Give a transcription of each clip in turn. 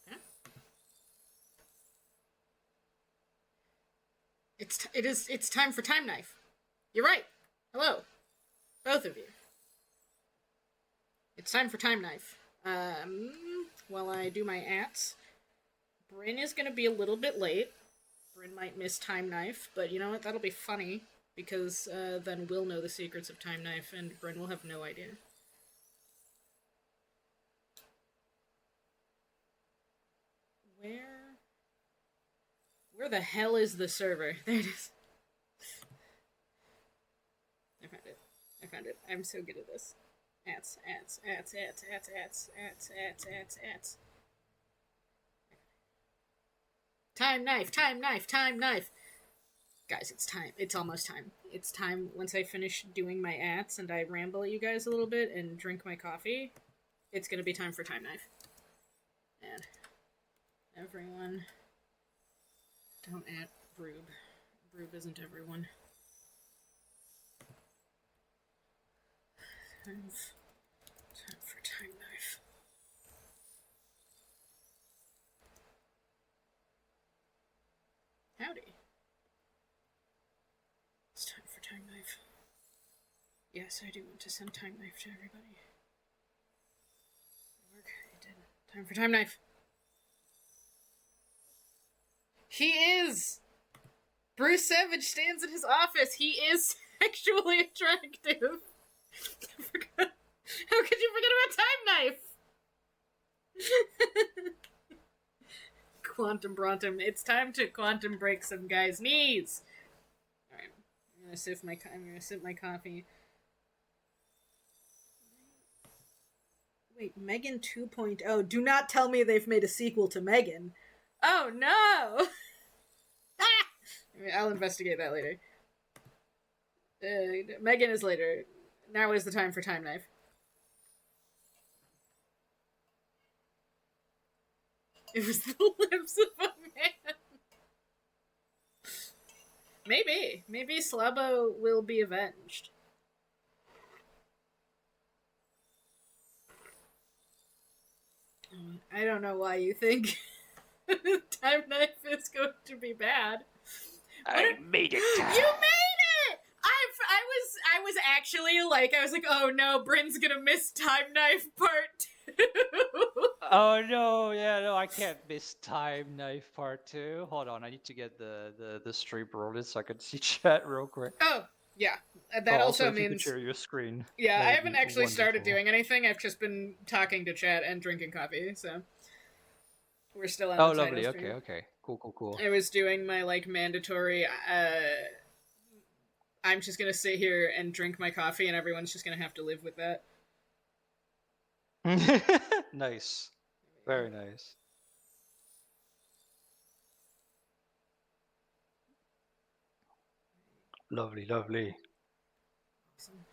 Okay. It's time for Time Knife. You're right. Hello, both of you. It's time for Time Knife. While I do my ats, Bryn is gonna be a little bit late. Bryn might miss Time Knife, but you know what? That'll be funny because then we'll know the secrets of Time Knife, and Bryn will have no idea. Where the hell is the server? There it is. I found it. I found it. I'm so good at this. Ats. Time Knife. Guys, it's time. It's almost time. It's time once I finish doing my ats and I ramble at you guys a little bit and drink my coffee. It's gonna be time for Time Knife. And everyone, don't at Broob. Broob isn't everyone. Time for Time Knife. Howdy. It's time for Time Knife. Yes, I do want to send Time Knife to everybody. Work. It did. Time for Time Knife. He is! Bruce Savage stands in his office. He is sexually attractive. How could you forget about Time Knife? Quantum Brontum. It's time to quantum break some guys' knees. Alright. I'm gonna sip my coffee. Wait, Megan 2.0. Do not tell me they've made a sequel to Megan. Oh no! I'll investigate that later. Megan is later. Now is the time for Time Knife. It was the lips of a man. Maybe Slabo will be avenged. I don't know why you think Time Knife is going to be bad. I made it. You made it! I was actually like, oh no, Bryn's gonna miss Time Knife part 2. Oh no, I can't miss Time Knife Part 2. Hold on, I need to get the stream rolling so I can see chat real quick. Oh, yeah. That also if means... you could share your screen. Yeah, I haven't actually started doing anything. I've just been talking to chat and drinking coffee, so... We're still on the title lovely. stream. Okay. Cool. I was doing my, mandatory, I'm just gonna sit here and drink my coffee and everyone's just gonna have to live with that. Nice. Very nice. Lovely. Awesome.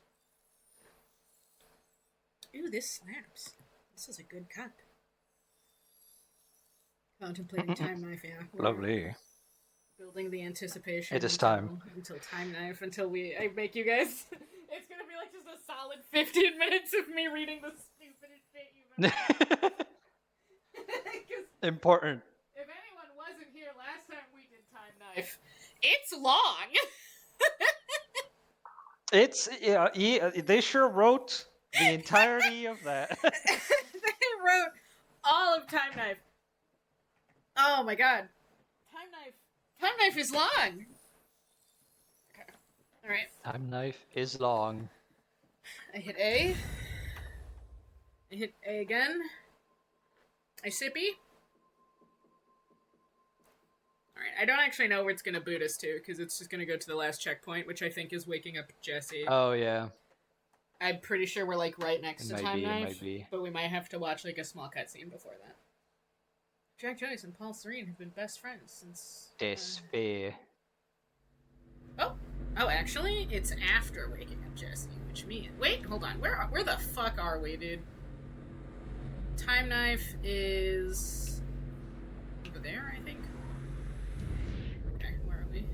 Ooh, this slaps. This is a good cup. Contemplating Time Knife, yeah. Lovely. Building the anticipation. It is time. Until Time Knife, until I make you guys... It's gonna be like just a solid 15 minutes of me reading the stupidest shit you've ever Important. If anyone wasn't here last time we did Time Knife, it's long! It's, they sure wrote the entirety of that. They wrote all of Time Knife. Oh my god. Time Knife is long! Okay. Alright. Time Knife is long. I hit A. I hit A again. I sippy. Alright, I don't actually know where it's gonna boot us to, because it's just gonna go to the last checkpoint, which I think is waking up Jesse. Oh, yeah. I'm pretty sure we're, right next to Time Knife, might be. but we might have to watch, a small cutscene before that. Jack Joyce and Paul Serene have been best friends since... Despair. Oh, actually, it's after waking up Jesse, which means... Wait, hold on. Where the fuck are we, dude? Time Knife is... over there, I think? Okay, where are we?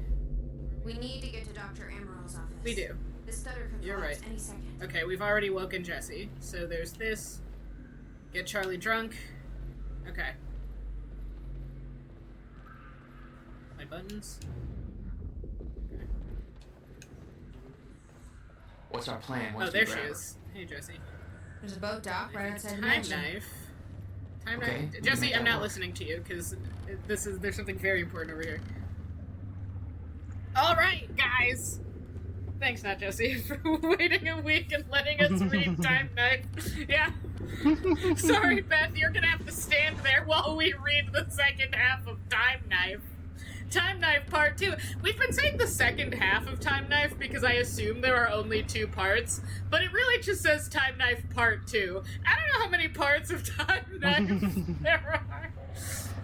We need to get to Dr. Amaril's office. We do. The stutter could You're collapse right. any second. Okay, we've already woken Jesse, so there's this. Get Charlie drunk. Okay. My buttons. Okay. What's our plan? Oh, once we there she grab her? is. Hey, Jesse. There's a boat dock right outside the Time mansion. knife. Time Okay, knife. we Jesse, make I'm that not work. listening to you because there's something very important over here. All right, guys. Thanks, not Jesse, for waiting a week and letting us read Time Knife. Yeah. Sorry, Beth, you're gonna have to stand there while we read the second half of Time Knife. Time Knife Part 2. We've been saying the second half of Time Knife because I assume there are only 2 parts, but it really just says Time Knife Part 2. I don't know how many parts of Time Knife there are.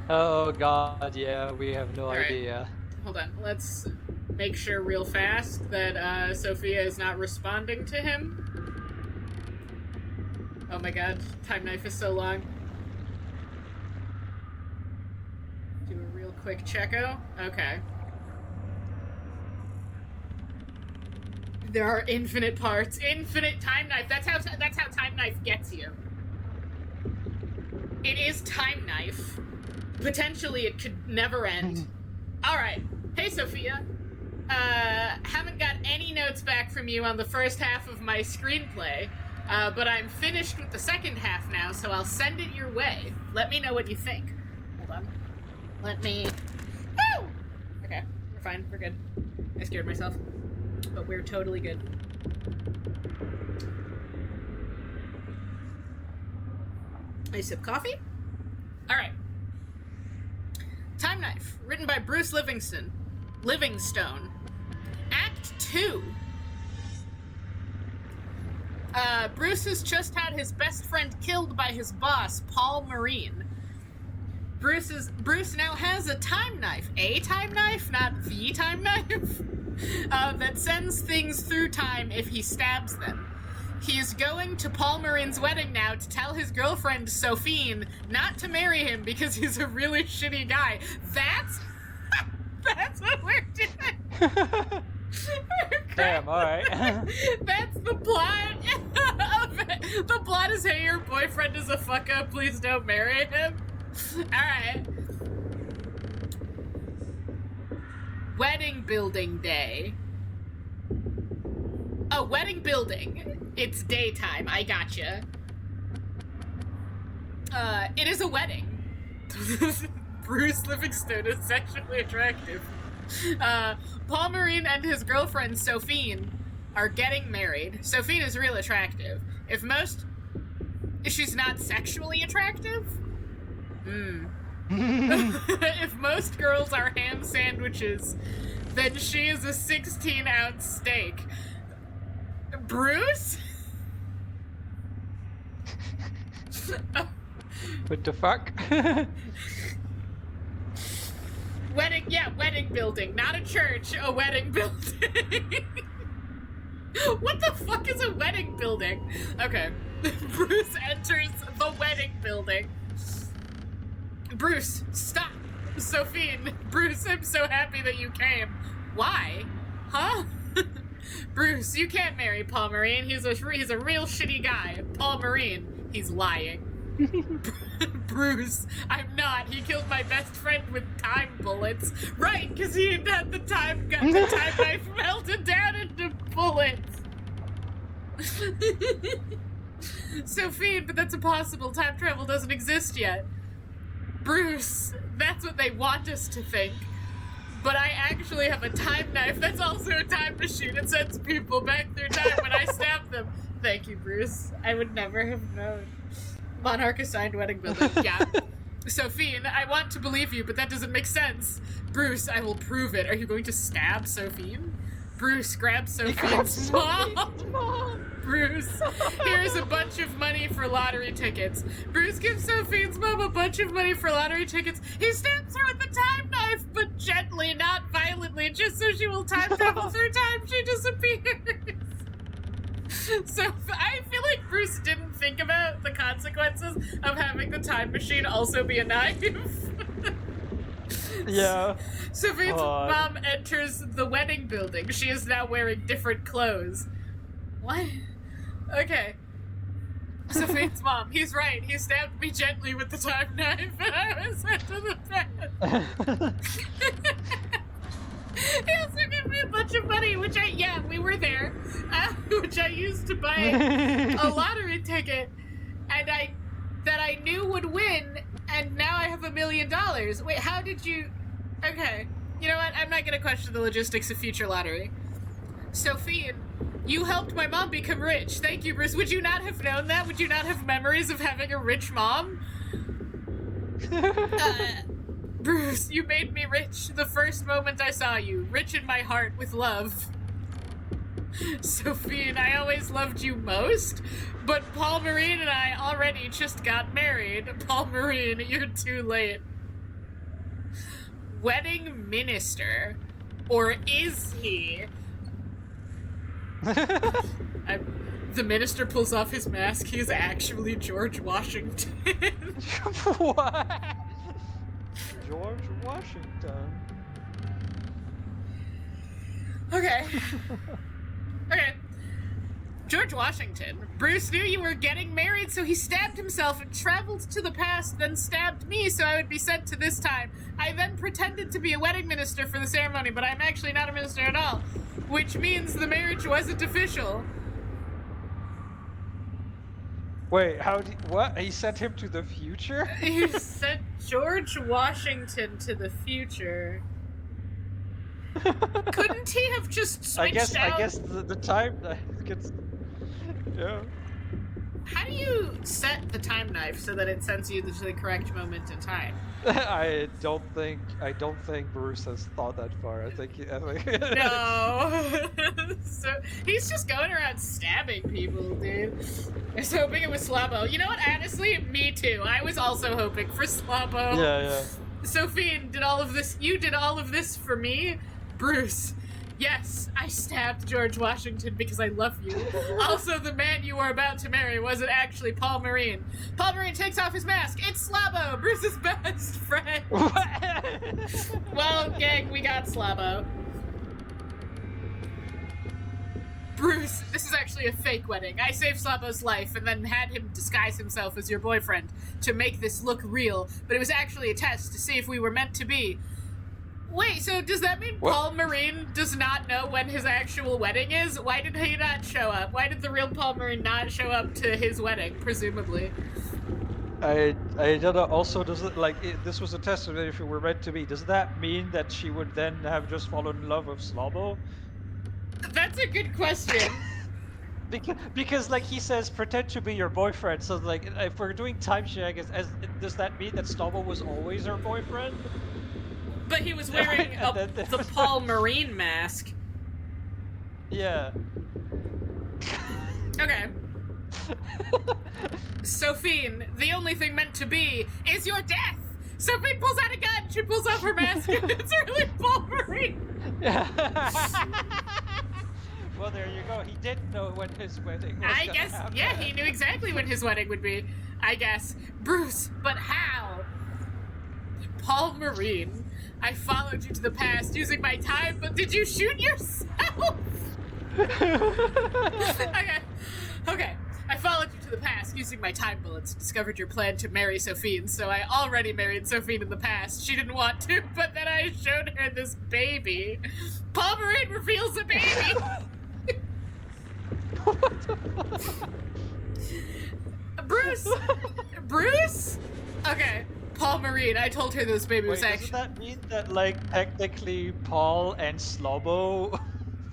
Oh god, yeah, we have no Alright. idea. Hold on, let's make sure real fast that Sophia is not responding to him. Oh my god, Time Knife is so long. Do a real quick checko. Okay. There are infinite parts. Infinite Time Knife. That's how Time Knife gets you. It is Time Knife. Potentially it could never end. Alright. Hey, Sophia. Haven't got any notes back from you on the first half of my screenplay, but I'm finished with the second half now, so I'll send it your way. Let me know what you think. Hold on. Let me... Woo! Okay, we're fine. We're good. I scared myself. But we're totally good. I sip coffee. Alright. Time Knife, written by Bruce Livingstone. Act 2. Bruce has just had his best friend killed by his boss, Paul Marine. Bruce now has a time knife, not the time knife, that sends things through time if he stabs them. He's going to Paul Marine's wedding now to tell his girlfriend, Sophine, not to marry him because he's a really shitty guy. That's what we're doing. Damn, alright. That's the plot of it. The plot is, hey, your boyfriend is a fuck up, please don't marry him. Alright. Wedding building day. Oh, wedding building. It's daytime, I gotcha. It is a wedding. Bruce Livingstone is sexually attractive. Paul Marine and his girlfriend, Sophine, are getting married. Sophine is real attractive. She's not sexually attractive? If most girls are ham sandwiches, then she is a 16-ounce steak. Bruce? What the fuck? Wedding building. Not a church, a wedding building. What the fuck is a wedding building? Okay. Bruce enters the wedding building. Bruce, stop! Sophine, Bruce, I'm so happy that you came. Why? Huh? Bruce, you can't marry Paul Marine. He's a real shitty guy. Paul Marine, he's lying. Bruce, I'm not. He killed my best friend with time bullets. Right, because he had the time knife melted down into bullets. Sophie, but that's impossible. Time travel doesn't exist yet. Bruce, that's what they want us to think. But I actually have a time knife that's also a time machine. It sends people back through time when I stab them. Thank you, Bruce. I would never have known. Monarch assigned wedding building. Yeah. Sophie, I want to believe you, but that doesn't make sense. Bruce, I will prove it. Are you going to stab Sophie? Bruce grabs Sophine's mom. Bruce, here's a bunch of money for lottery tickets. Bruce gives Sophine's mom a bunch of money for lottery tickets. He stabs her with the time knife, but gently, not violently, just so she will time travel through time. She disappears. So I feel like Bruce didn't think about the consequences of having the time machine also be a knife. Yeah. Sophine's mom enters the wedding building. She is now wearing different clothes. What? Okay. Sophia's mom. He's right. He stabbed me gently with the time knife, and I was sent to the bed. He also gave me a bunch of money, which we were there, which I used to buy a lottery ticket, and that I knew would win, and now I have $1 million. Wait, how did you? Okay, you know what? I'm not gonna question the logistics of future lottery. Sophie, you helped my mom become rich. Thank you, Bruce. Would you not have known that? Would you not have memories of having a rich mom? Bruce, you made me rich the first moment I saw you. Rich in my heart with love. Sophie, I always loved you most, but Paul Marine and I already just got married. Paul Marine, you're too late. Wedding minister. Or is he? The minister pulls off his mask. He is actually George Washington. What? George Washington. Okay. Okay. George Washington. Bruce knew you were getting married, so he stabbed himself and traveled to the past, then stabbed me so I would be sent to this time. I then pretended to be a wedding minister for the ceremony, but I'm actually not a minister at all, which means the marriage wasn't official. Wait, what? He sent him to the future? He sent George Washington to the future. Couldn't he have just switched out? I guess the time gets... Yeah. How do you set the time knife so that it sends you to the correct moment in time? I don't think Bruce has thought that far. I think No. So he's just going around stabbing people, dude. I was hoping it was Slabo. You know what? Honestly, me too. I was also hoping for Slabo. Yeah. Sophie did all of this. You did all of this for me, Bruce. Yes, I stabbed George Washington because I love you. Also, the man you were about to marry wasn't actually Paul Marine. Paul Marine takes off his mask. It's Slabo, Bruce's best friend. Well, gang, we got Slabo. Bruce, this is actually a fake wedding. I saved Slabo's life and then had him disguise himself as your boyfriend to make this look real, but it was actually a test to see if we were meant to be. Wait, so does that mean What? Paul Marine does not know when his actual wedding is? Why did he not show up? Why did the real Paul Marine not show up to his wedding, presumably? I don't know. Also, does it this was a test of if it were meant to be? Does that mean that she would then have just fallen in love with Slabo? That's a good question. Because like he says, pretend to be your boyfriend. So like, if we're doing time check, does that mean that Slabo was always her boyfriend? But he was wearing the Paul Marine mask. Yeah. Okay. Sophie, the only thing meant to be is your death. Sophie pulls out a gun. She pulls off her mask. It's really Paul Marine. Yeah. Well, there you go. He did know when his wedding was gonna happen. Yeah, he knew exactly when his wedding would be. I guess. Bruce, but how? Paul Marine, I followed you to the past using my time, but did you shoot yourself? Okay. I followed you to the past using my time bullets, discovered your plan to marry Sophie, so I already married Sophie in the past. She didn't want to, but then I showed her this baby. Paul Marine reveals a baby! Bruce? Okay. Paul Marine, I told her this baby was actually... Doesn't that mean that, like, technically Paul and Slabo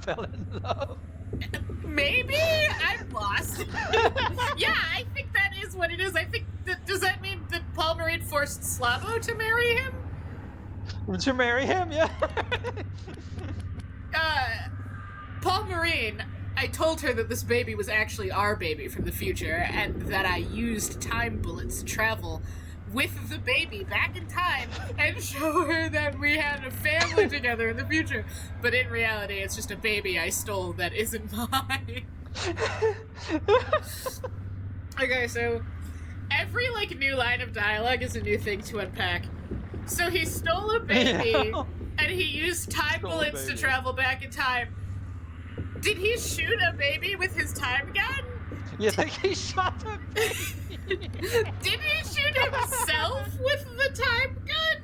fell in love? Maybe? I'm lost. Yeah, I think that is what it is. I think that... Does that mean that Paul Marine forced Slabo to marry him? To marry him, yeah. Paul Marine, I told her that this baby was actually our baby from the future, and that I used time bullets to travel with the baby back in time and show her that we had a family together in the future. But in reality, it's just a baby I stole that isn't mine. Okay, so every, like, new line of dialogue is a new thing to unpack. So he stole a baby, and he used time bullets to travel back in time. Did he shoot a baby with his time gun? You think he shot the baby? Did he shoot himself with the time gun?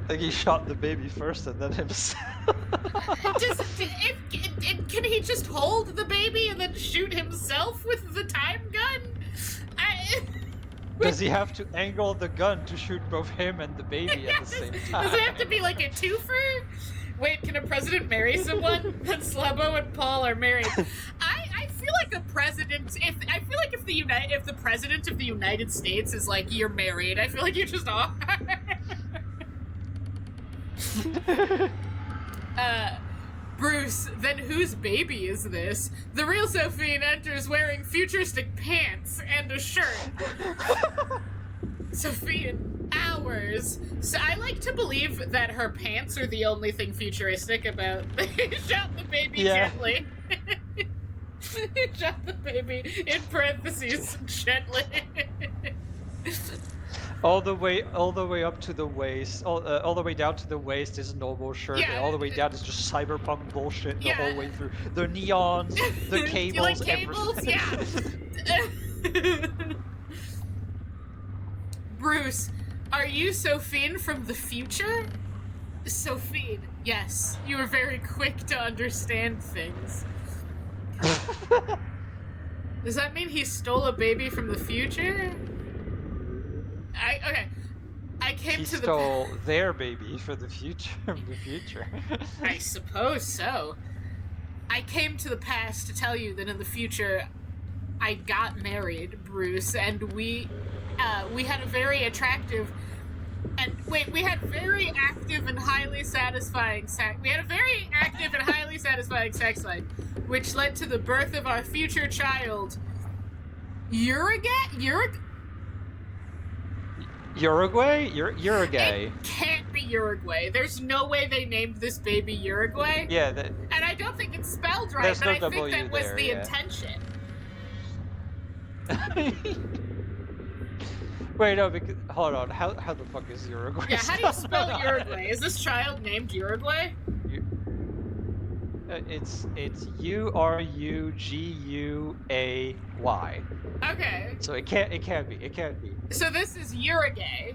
I think he shot the baby first and then himself. Can he just hold the baby and then shoot himself with the time gun? Does he have to angle the gun to shoot both him and the baby at the same time? Does it have to be like a twofer? Wait, can a president marry someone? Then Slabo and Paul are married. I feel like a president. If the president of the United States is like, you're married, I feel like you just are. Bruce, then whose baby is this? The real Sophine enters wearing futuristic pants and a shirt. Sophine, ours. So I like to believe that her pants are the only thing futuristic about. They shot the baby gently. He shot the baby in parentheses gently. All the way up to the waist, all the way down to the waist is a normal shirt, Yeah. and all the way down is just cyberpunk bullshit the whole way through. The neons, the cables, You like cables? everything. Yeah. Bruce, are you Sophine from the future? Sophine, yes. You are very quick to understand things. Does that mean he stole a baby from the future? I came He to stole their baby for the future. The future. I suppose so. I came to the past to tell you that in the future, I got married, Bruce, and we had a very attractive we had very active and highly satisfying sex. We had a very active and highly satisfying sex life, which led to the birth of our future child, Uruguay? Uruguay? It can't be Uruguay. There's no way they named this baby Uruguay. Yeah, and I don't think it's spelled right, There's but no I think W that was there, the yeah. intention. Wait, no, because hold on. How the fuck is Uruguay? Yeah, how do you spell spelled? Uruguay? Is this child named Uruguay? It's Uruguay. Okay. So it can't be. So this is Uruguay.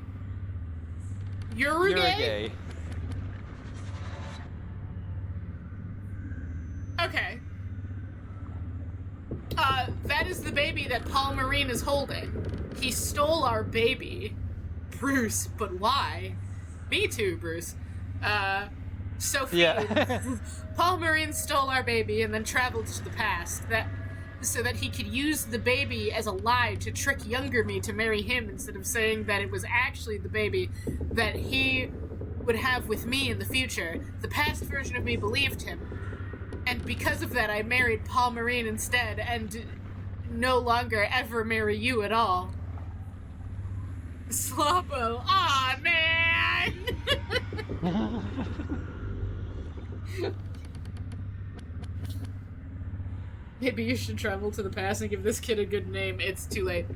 Uruguay? Okay. That is the baby that Paul Marine is holding. He stole our baby. Bruce, but why? Me too, Bruce. Sophie. Yeah. Paul Marine stole our baby and then traveled to the past so that he could use the baby as a lie to trick younger me to marry him instead of saying that it was actually the baby that he would have with me in the future. The past version of me believed him. And because of that, I married Paul Marine instead and no longer ever marry you at all. Sloppo. Aw, man! Maybe you should travel to the past and give this kid a good name. It's too late.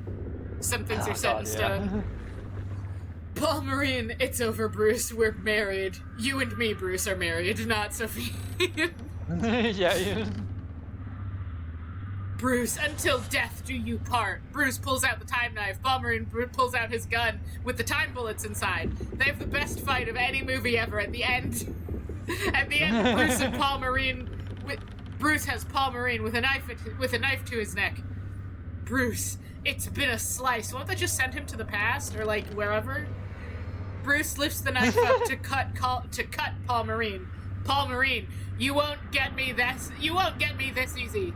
Some things are set in stone. Paul Marine, it's over, Bruce. We're married. You and me, Bruce, are married, not Sophie. Yeah. Bruce, until death do you part. Bruce pulls out the time knife. Paul Marine pulls out his gun with the time bullets inside. They have the best fight of any movie ever at the end. At the end, Bruce and Paul Marine... Bruce has Paul Marine with a knife to his neck. Bruce, it's been a slice. Won't they just send him to the past or like wherever? Bruce lifts the knife up to cut Paul Marine. Paul Marine, you won't get me this easy.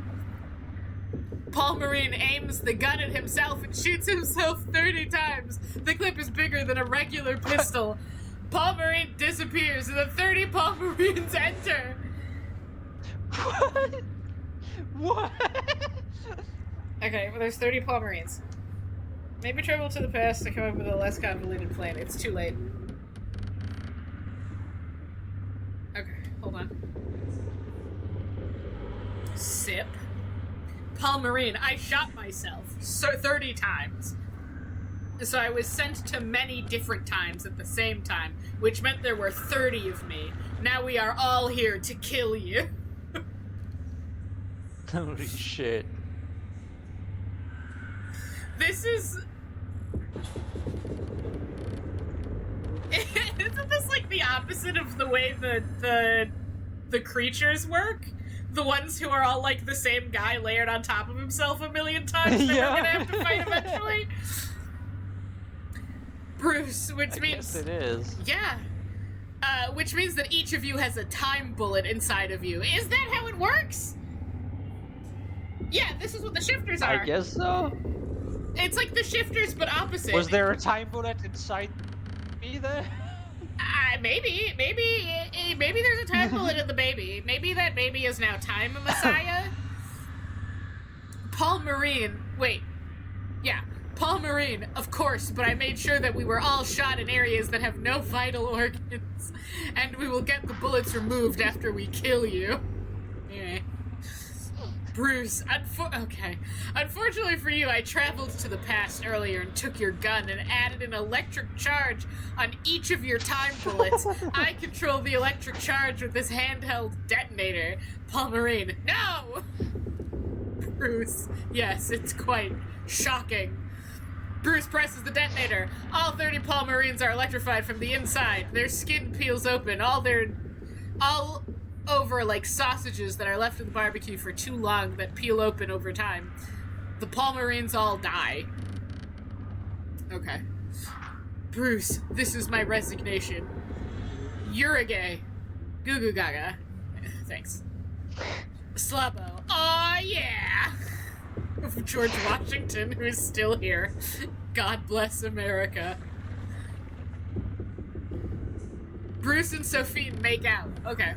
Paul Marine aims the gun at himself and shoots himself 30 times. The clip is bigger than a regular pistol. Paul Marine disappears and the 30 Paul Marines enter. What? Okay, well, there's 30 Paul Marines. Maybe travel to the past to come up with a less convoluted plan. It's too late. Okay, hold on. Sip. Paul Marine, I shot myself 30 times. So I was sent to many different times at the same time, which meant there were 30 of me. Now we are all here to kill you. Holy shit. This is... Isn't this like the opposite of the way the creatures work? The ones who are all like the same guy layered on top of himself a million times that Yeah. we're gonna have to fight eventually? Bruce, which I means... guess it is. Yeah. Which means that each of you has a time bullet inside of you. Is that how it works? Yeah, this is what the shifters are. I guess so. It's like the shifters, but opposite. Was there a time bullet inside me then? Maybe there's a time bullet in the baby. Maybe that baby is now Time Messiah. Paul Marine. Wait. Yeah, Paul Marine, of course, but I made sure that we were all shot in areas that have no vital organs. And we will get the bullets removed after we kill you. Anyway. Bruce, okay. Unfortunately for you, I traveled to the past earlier and took your gun and added an electric charge on each of your time bullets. I control the electric charge with this handheld detonator. Paul Marine, no! Bruce, yes, it's quite shocking. Bruce presses the detonator. All 30 Paul Marines are electrified from the inside. Their skin peels open. All over like sausages that are left in the barbecue for too long that peel open over time. The Paul Marines all die. Okay. Bruce, this is my resignation. You're a gay. Goo goo gaga. Thanks. Slabo. Aw, yeah! George Washington, who is still here. God bless America. Bruce and Sophie make out. Okay.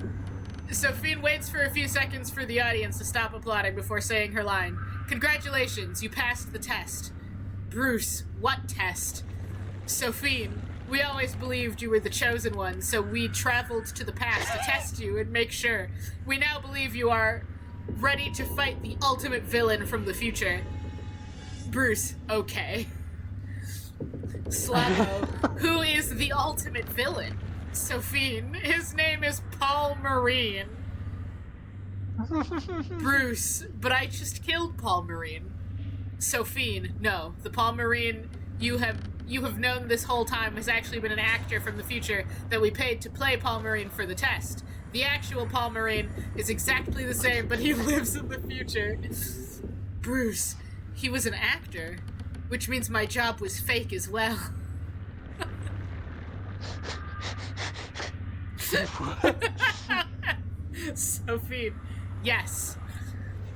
Sophie waits for a few seconds for the audience to stop applauding before saying her line. Congratulations, you passed the test. Bruce, what test? Sophie, we always believed you were the chosen one, so we traveled to the past to test you and make sure. We now believe you are ready to fight the ultimate villain from the future. Bruce, okay. Slavo, who is the ultimate villain? Sophie, his name is Paul Marine. Bruce, but I just killed Paul Marine. Sophie, no. The Paul Marine you have known this whole time has actually been an actor from the future that we paid to play Paul Marine for the test. The actual Paul Marine is exactly the same, but he lives in the future. Bruce, he was an actor, which means my job was fake as well. Sophie, yes.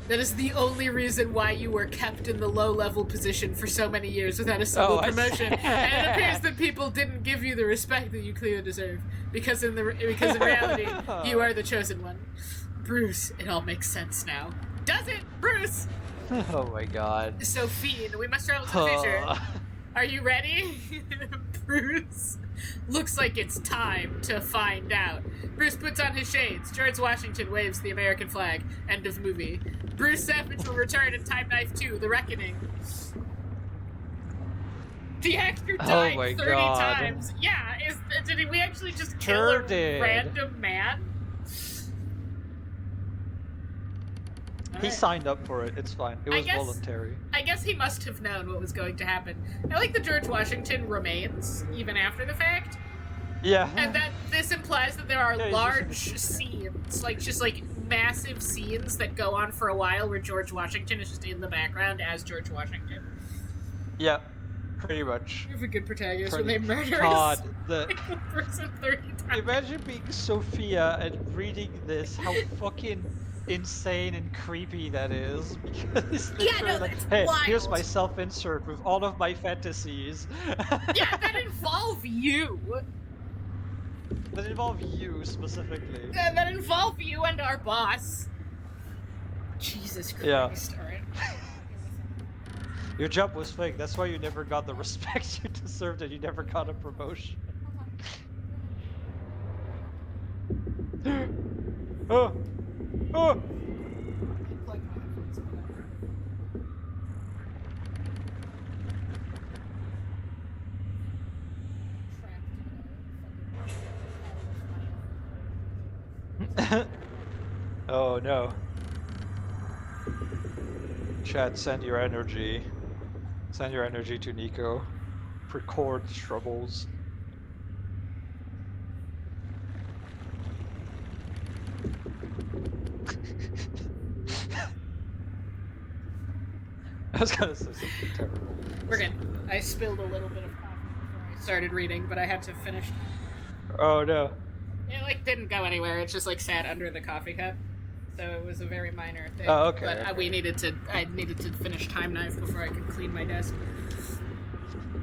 That is the only reason why you were kept in the low-level position for so many years without a single promotion. And it appears that people didn't give you the respect that you clearly deserve. Because in reality, you are the chosen one. Bruce, it all makes sense now. Does it, Bruce? Oh my god. Sophie, we must travel to the future. Are you ready? Bruce, looks like it's time to find out. Bruce puts on his shades. George Washington waves the American flag. End of movie. Bruce Savage will return in Time Knife 2, The Reckoning. The actor died 30 times. Yeah, did we actually just kill a random man? He signed up for it. It's fine. It was voluntary. I guess he must have known what was going to happen. I like that George Washington remains even after the fact. Yeah. And that this implies that there are large scenes, just massive scenes that go on for a while where George Washington is just in the background as George Washington. Yeah, pretty much. You have a good protagonist when they murder God, person 30 times. Imagine being Sophia and reading this, how fucking insane and creepy that is. Because that's hey, wild. Here's my self-insert with all of my fantasies. Yeah, that involve you. That involve you specifically. That involve you and our boss. Jesus Christ! Yeah. Alright. Your job was fake. That's why you never got the respect you deserved, and you never got a promotion. Oh. Oh! Oh no. Chat, send your energy. Send your energy to Niko. Record troubles. I was gonna say something terrible. We're good. I spilled a little bit of coffee before I started reading, but I had to finish. Oh no. It like didn't go anywhere. It just like sat under the coffee cup, so it was a very minor thing. Oh, okay. But okay. I needed to finish Time Knife before I could clean my desk.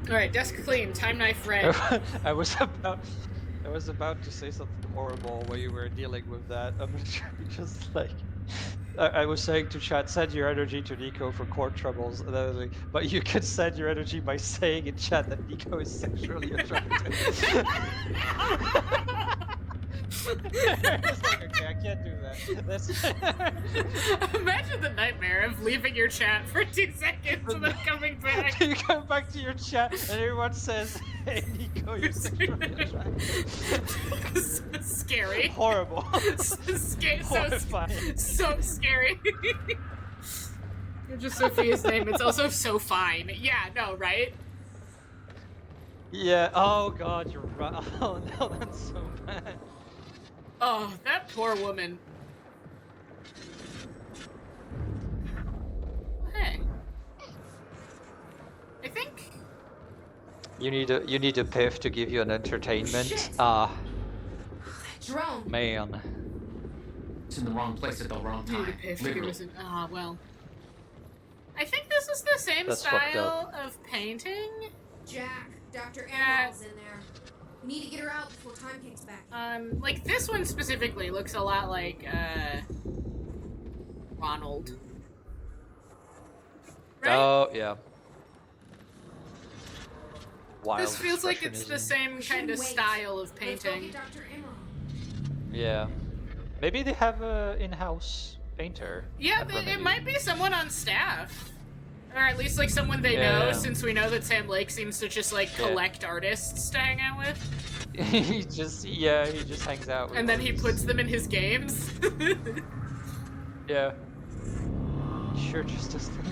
All right, desk clean. Time Knife read. I was about to say something horrible while you were dealing with that. I'm just like, I was saying to chat, send your energy to Niko for court troubles, and I was like, but you can send your energy by saying in chat that Niko is sexually attractive. It's like, okay, I can't do that. That's Imagine the nightmare of leaving your chat for 2 seconds and then coming back. You come back to your chat and everyone says, hey Niko, you're sexually attractive. Scary. Horrible. Horrifying. So scary. You're just Sophia's name. It's also so fine. Yeah, no, right? Yeah, oh god, you're right. Oh no, that's so bad. Oh, that poor woman. Hey. I think You need a piff to give you an entertainment. Shit. Drone. Man. It's in the wrong place at the wrong I need a time. piff. Literally. Well. I think this is the same That's fucked style of painting. Jack, Dr. Yeah. Emerald's in there. We need to get her out before time kicks back. Like this one specifically looks a lot like, Ronald. Right? Oh, yeah. Wild This feels like it's the expressionism. same kind of Wait. style of Let's go painting. get Dr. Emerald. Yeah. Maybe they have a in-house painter. Yeah, at it Remedy. might be someone on staff. Or at least, like, someone they know, Yeah. since we know that Sam Lake seems to just, like, Yeah. collect artists to hang out with. he just hangs out with And then he artists. puts them in his games. Yeah. Sure, just does thing.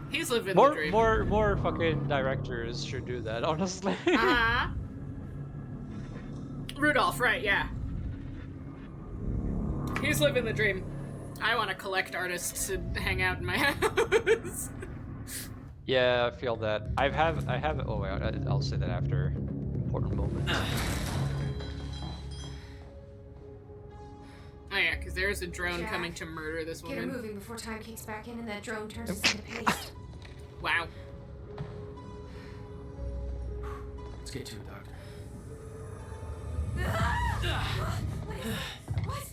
He's living the dream. More fucking directors should do that, honestly. Uh-huh. Rudolph, right, yeah. He's living the dream. I want to collect artists to hang out in my house. Yeah, I feel that. I have. Oh wait, I'll say that after important moment. Oh yeah, because there's a drone Jack, coming to murder this Get her woman. moving before time kicks back in and that drone turns us into paste. Wow. Let's get to it, Doctor. What?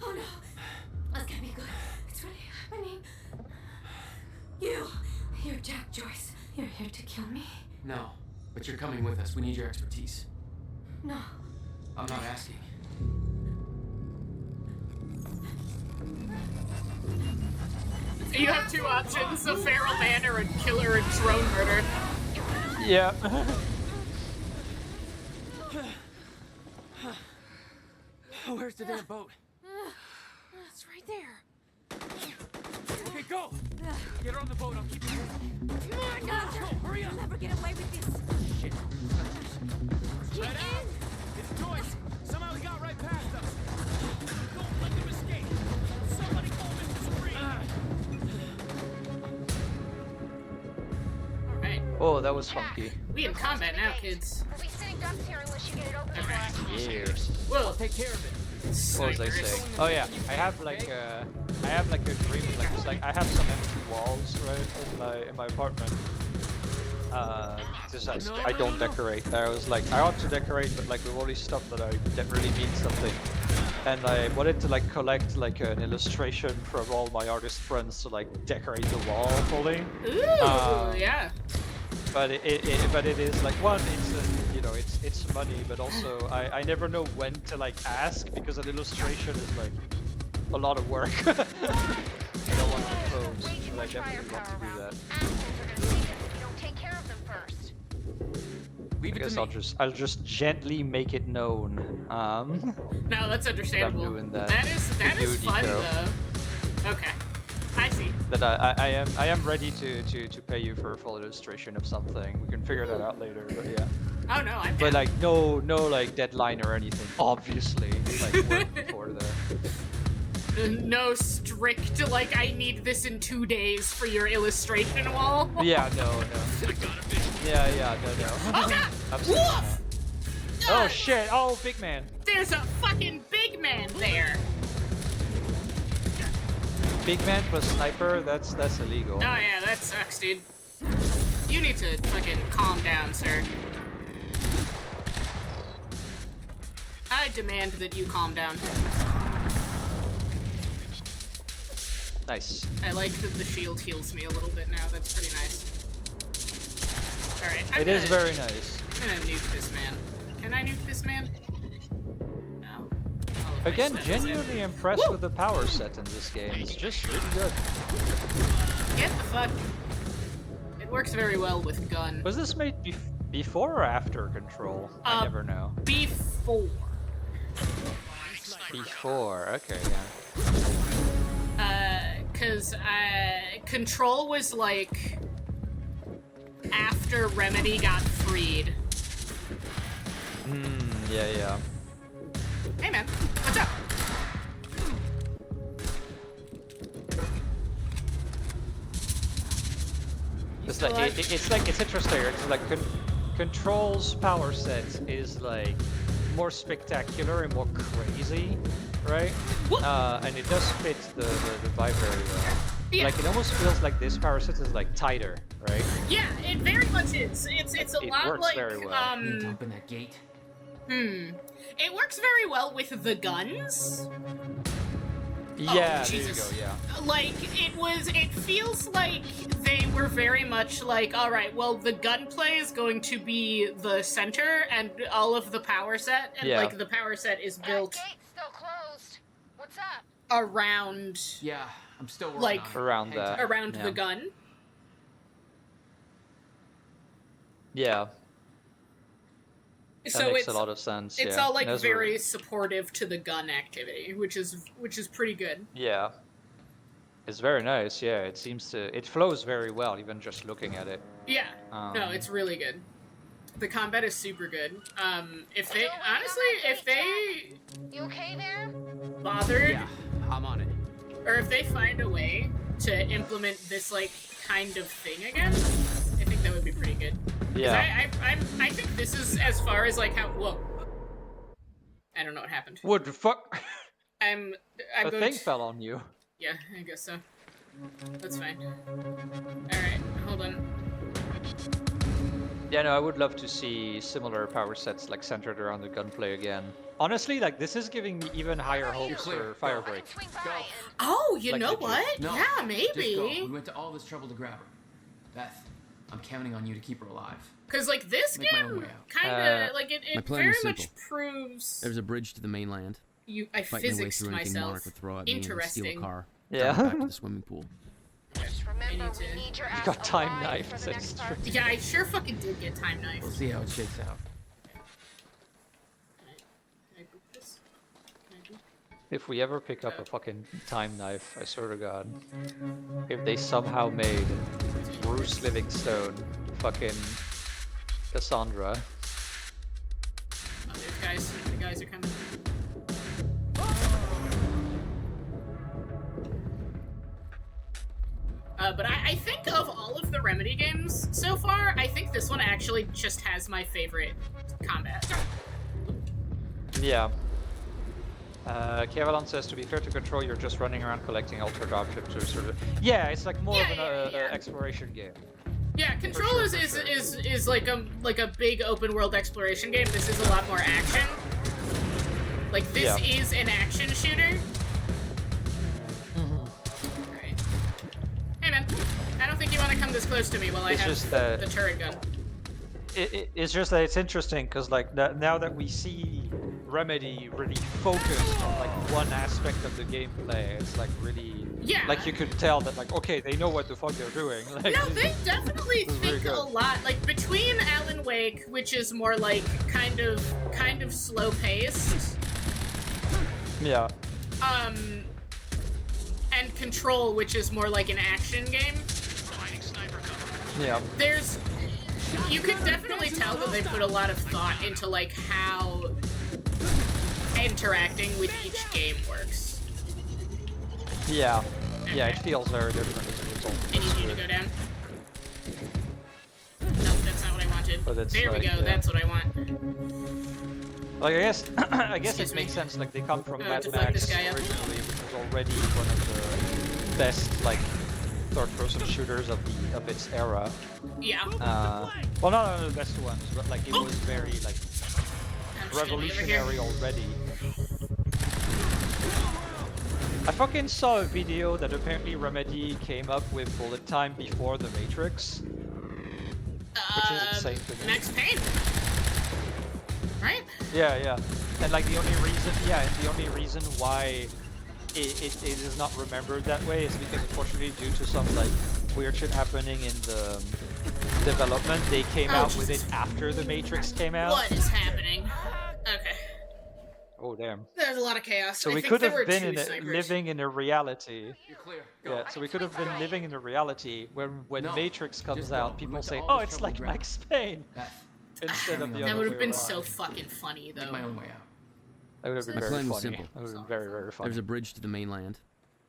Oh no. That's gonna be good. It's really happening. You're Jack Joyce. You're here to kill me? No, but you're coming with us. We need your expertise. No. I'm not asking. You have 2 options, a feral man or a killer or drone murder. Yeah. Where's the damn boat? It's right there. Okay, go! Get her on the boat. I'll keep you moving. Come on, Doctor. Hurry up! You'll never get away with this. Shit. Get Right out. in. It's Joyce. Somehow he got right past us. Don't let them escape. Somebody call Mr. Supreme. Alright. Oh, that was funky. We in combat now, kids. We'll be sitting ducks here unless you get it open for Okay. us. Years. Whoa. Take care of it. What was I saying? Oh yeah, I have like a dream, like it's like I have some empty walls right in my apartment. Just I don't decorate. I was like I ought to decorate, but like with all this stuff that really means something. And I wanted to like collect like an illustration from all my artist friends to like decorate the wall fully. Ooh, yeah. But it is like one, it's money, but also I never know when to like ask because an illustration is like a lot of work. I don't want to pose, Way too but I much definitely want to firepower do around. that. Assholes are gonna see this if we don't take care of them first. Leave I it guess to me. I'll just gently make it known. No, that's understandable. doing that. That is You, fun Niko. though. Okay. I see. that I am ready to pay you for a full illustration of something. We can figure that out later, but yeah. Oh no, I'm But down. like no like deadline or anything. Obviously, like work before the. No strict, like, I need this in 2 days for your illustration wall. Yeah, no. Yeah, no. Oh god! Absolutely not. Woof! Oh shit! Oh, big man. There's a fucking big man there. Big man plus sniper. That's illegal. Oh yeah, that sucks, dude. You need to fucking calm down, sir. I demand that you calm down. Nice. I like that the shield heals me a little bit now. That's pretty nice. Alright, It is very nice. I'm gonna nuke this man. Can I nuke this man? No. All of my Again, stuff is in. genuinely impressed with the power set in this game. It's just really good. Get the fuck. It works very well with gun. Was this made before or after Control? I never know. Before. Before, okay, yeah. Cause Control was like after Remedy got freed. Yeah. Hey man, what's up? It's like it's interesting. It's like Control's power set is like more spectacular and more crazy, right? And it does fit the vibe very well. Yeah. Like it almost feels like this power set is like tighter, right? Yeah, it very much is. It's a It lot works like very well. Need to open that gate. It works very well with the guns. Yeah, there you Jesus. go. Yeah. Like it feels like they were very much like, all right, well, the gunplay is going to be the center, and all of the power set, and like the power set is built That gate's still closed. What's up? around Yeah, I'm still working Like, on it. around Hang that. tight. around Yeah. the gun. Yeah. So That makes it's a lot of sense. it's yeah. all like Those very were- supportive to the gun activity, which is pretty good. Yeah. It's very nice. Yeah, it flows very well, even just looking at it. Yeah. No, it's really good. The combat is super good. If they You okay there? bothered, Yeah, I'm on it. or if they find a way to implement this like kind of thing again, I think that would be pretty good. 'Cause Yeah. I think this is as far as like how. Whoa. I don't know what happened. What the fuck? I'm A going thing to... fell on you. Yeah, I guess so. That's fine. Alright, hold on. Yeah, no, I would love to see similar power sets like centered around the gunplay again. Honestly, like this is giving me even higher hopes clear. for Go. I Firebreak. can swing by and... Oh, you Like know legit. what? No, Yeah, Just go. maybe. We went to all this trouble to grab her. Beth, I'm counting on you to keep her alive. Because, like, this Make my own game way out. kind of, like, my it plan very was much simple. proves There's a bridge to the mainland. I Fight my way physicsed through anything myself. Monarch would throw at me and steal a Interesting. car. Yeah. Back to the swimming pool. Just remember, need to- we need your ass got time alive knifed, for the that's next part. true. Yeah, I sure fucking did get time knifed. We'll see how it shakes out. Can I boop this? Can I boop? If we ever pick up a fucking time knife, I swear to God, if they somehow made Bruce Livingstone fucking Cassandra, Oh, there's guys. The guys are coming. But I think of all of the Remedy games so far, I think this one actually just has my favorite combat. yeah. Kevalan says, to be fair to Control, you're just running around collecting altered objects or sort of... Yeah, it's like more of an Yeah. exploration game. Yeah, Control sure, is, for is, sure. is like a big open world exploration game. This is a lot more action. Like this Yeah. is an action shooter. Alright. Hey man, I don't think you want to come this close to me while I It's have just the that- turret gun. It's just that it's interesting because like now that we see Remedy really focused on like one aspect of the gameplay, it's like really Yeah. like you could tell that like okay, they know what the fuck they're doing. Like, No, they definitely This is very think a good. lot. Like between Alan Wake, which is more like kind of slow paced, yeah, and Control, which is more like an action game, Yeah. you can definitely tell that they put a lot of thought into like how interacting with each game works. Yeah. Yeah, it feels very different as a result. And you need to go down. Nope, that's not what I wanted. But it's There we like, go, yeah. that's what I want. Like, I guess Excuse it me. makes sense. Like, they come from Mad to fuck this Max guy up. originally, which was already one of the best, like, third-person shooters of its era. Yeah. Well, not one of the best ones, but like it was very like I'm just gonna be over here. revolutionary already. I fucking saw a video that apparently Remedy came up with bullet time before the Matrix, which is insane to me. Max Payne. Right? Yeah, and like the only reason why it is not remembered that way is because unfortunately due to some like weird shit happening in the development, they came out with it after the Matrix came out. What is happening? Okay. Oh damn. There's a lot of chaos. So I we think could there have were been two in a, snipers. living in a reality. You're clear. Go. Yeah, so we could have been living in a reality when No, Matrix comes just out, go. We people went to say, all "Oh, this it's trouble like to Max Payne," Beth, instead of the That other That would way have been around. so fucking funny, though. make my own way out. That would have been My very plan was funny. simple. That would have been very, very funny. There's a bridge to the mainland.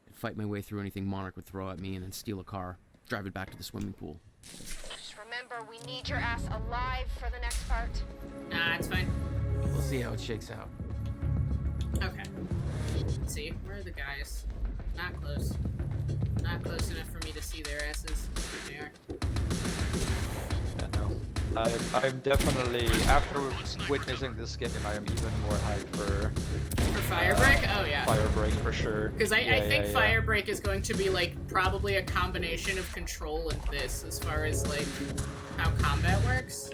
I'd fight my way through anything Monarch would throw at me and then steal a car, drive it back to the swimming pool. Just remember, we need your ass alive for the next part. Nah, it's fine. We'll see how it shakes out. Okay. Let's see, where are the guys? Not close. Not close enough for me to see their asses. There they are. Yeah, no. I'm definitely, after witnessing this game, I am even more hyped for Firebreak? Oh yeah. Firebreak for sure. Because I think Firebreak is going to be like probably a combination of Control and this as far as like how combat works.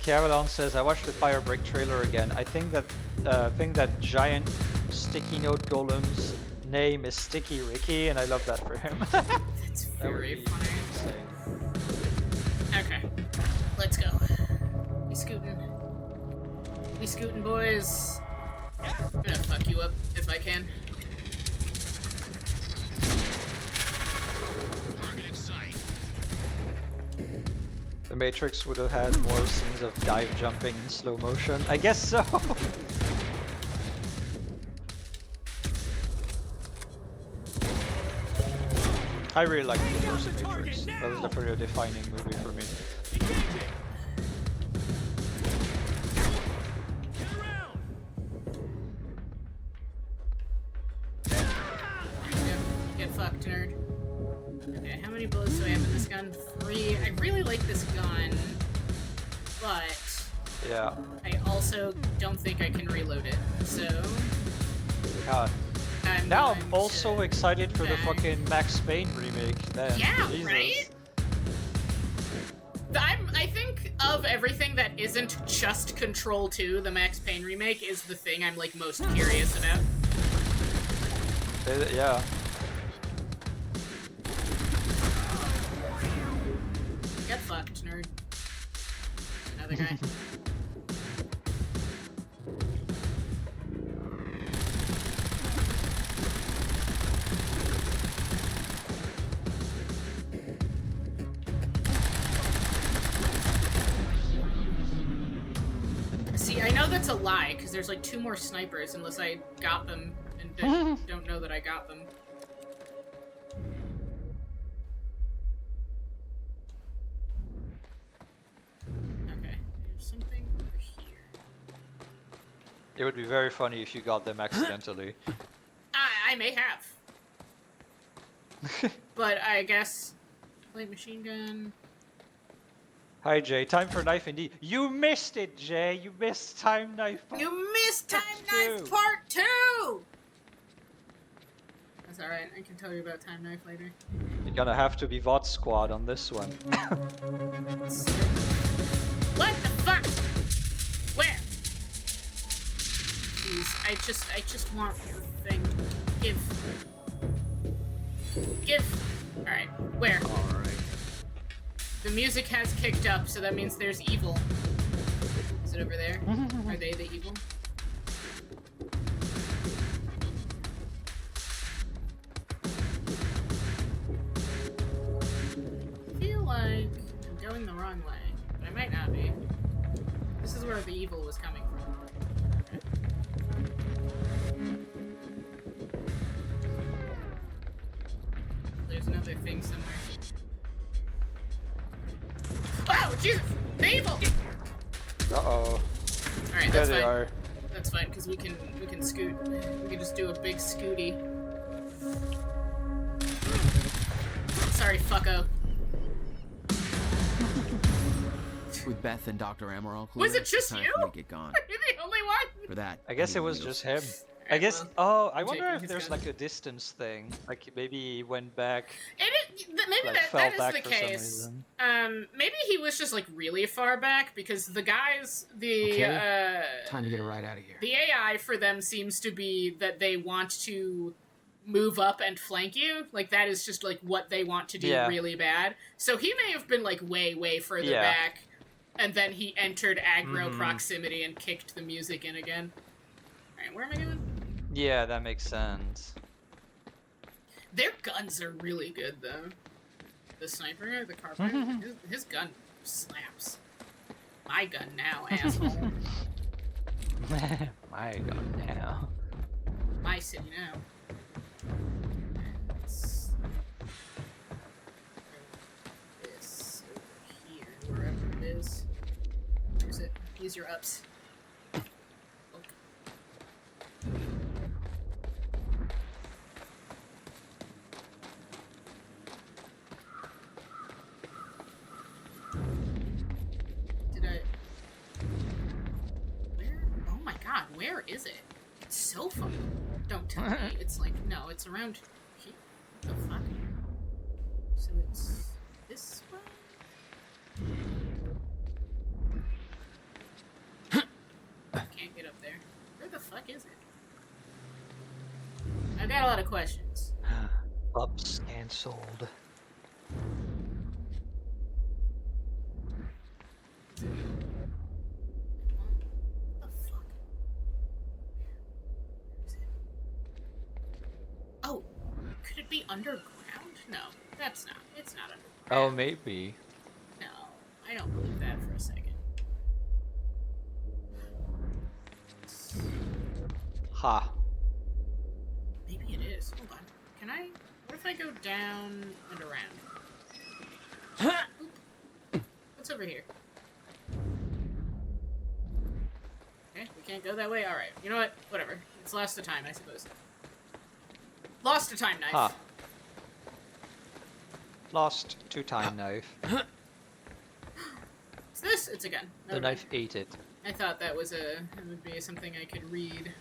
Caroline says, I watched the Firebreak trailer again. I think that giant sticky note golem's name is Sticky Ricky, and I love that for him. That's That would very be funny. insane. Okay. Let's go. We scooting. We scooting, boys. I'm gonna fuck you up if I can. The Matrix would have had more scenes of dive jumping in slow motion. I guess so. I really liked the first Matrix. That was definitely a defining movie for me. Get fucked, nerd. Okay, how many bullets do I have in this gun? 3. I really like this gun, but Yeah. I also don't think I can reload it. So God. I'm Now going I'm also to excited for the back. fucking Max Payne remake. Man, Yeah, Jesus. right? I think of everything that isn't just Control 2, the Max Payne remake is the thing I'm like most curious about. Yeah. Get fucked, nerd. Another guy. See, I know that's a lie, because there's like 2 more snipers unless I got them and don't know that I got them. Okay, there's something over here. It would be very funny if you got them accidentally. I may have. But I guess... Light machine gun... Hi Jay, time for knife indeed. You missed it, Jay. You missed time knife. You missed Time Knife Two. Part 2! That's alright, I can tell you about Time Knife later. You're gonna have to be VOD squad on this one. What the fuck? Where? Jeez, I just want the thing. Give. Alright, where? Alright. The music has kicked up, so that means there's evil. Is it it over there? Are they the evil? I feel like I'm going the wrong way, but I might not be. This is where the evil was coming from. There's another thing somewhere. Wow, Jesus! The evil! Uh-oh. Alright, There that's they fine. are. That's fine, because we can scoot. We can just do a big scooty. Sorry, fucko. With Beth and Dr. Amaral clear, Was it just it's time you? for me to get gone. Are you the only one? For that, I guess need it was wheels. just him. I Alright, guess. well, Oh, I I'm wonder taking if his there's gun. like a distance thing. Like maybe he went back. Maybe Like, that fell is back the for some case. reason. Maybe he was just like really far back because the guys, Okay. Time to get a ride out of here. the AI for them seems to be that they want to move up and flank you. Like that is just like what they want to do Yeah. really bad. So he may have been like way further Yeah. back, and then he entered aggro proximity and kicked the music in again. All right, where am I going? Yeah, that makes sense. Their guns are really good though. The sniper, the carpenter, his gun slaps. My gun now, asshole. My God, now. My city now. Let's throw this over here, wherever it is. Use it. Use your ups. Did I? Where? Oh my God! Where is it? It's so far. Don't tell me. It's like no. It's around here. What the fuck? So it's this way. I can't get up there. Where the fuck is it? I've got a lot of questions. Ups cancelled. What the fuck? Where is it? Oh, could it be underground? No, that's not. It's not underground. Oh, maybe. No, I don't believe that for a second. Ha. Maybe it is. Hold on. Can I? What if I go down and around? Oop. What's over here? Okay, we can't go that way. All right. You know what? Whatever. It's lost to time, I suppose. Lost to time knife. Ha. Lost to time knife. Is this? It's a gun. The Never mind. knife ate it. I thought that was it would be something I could read.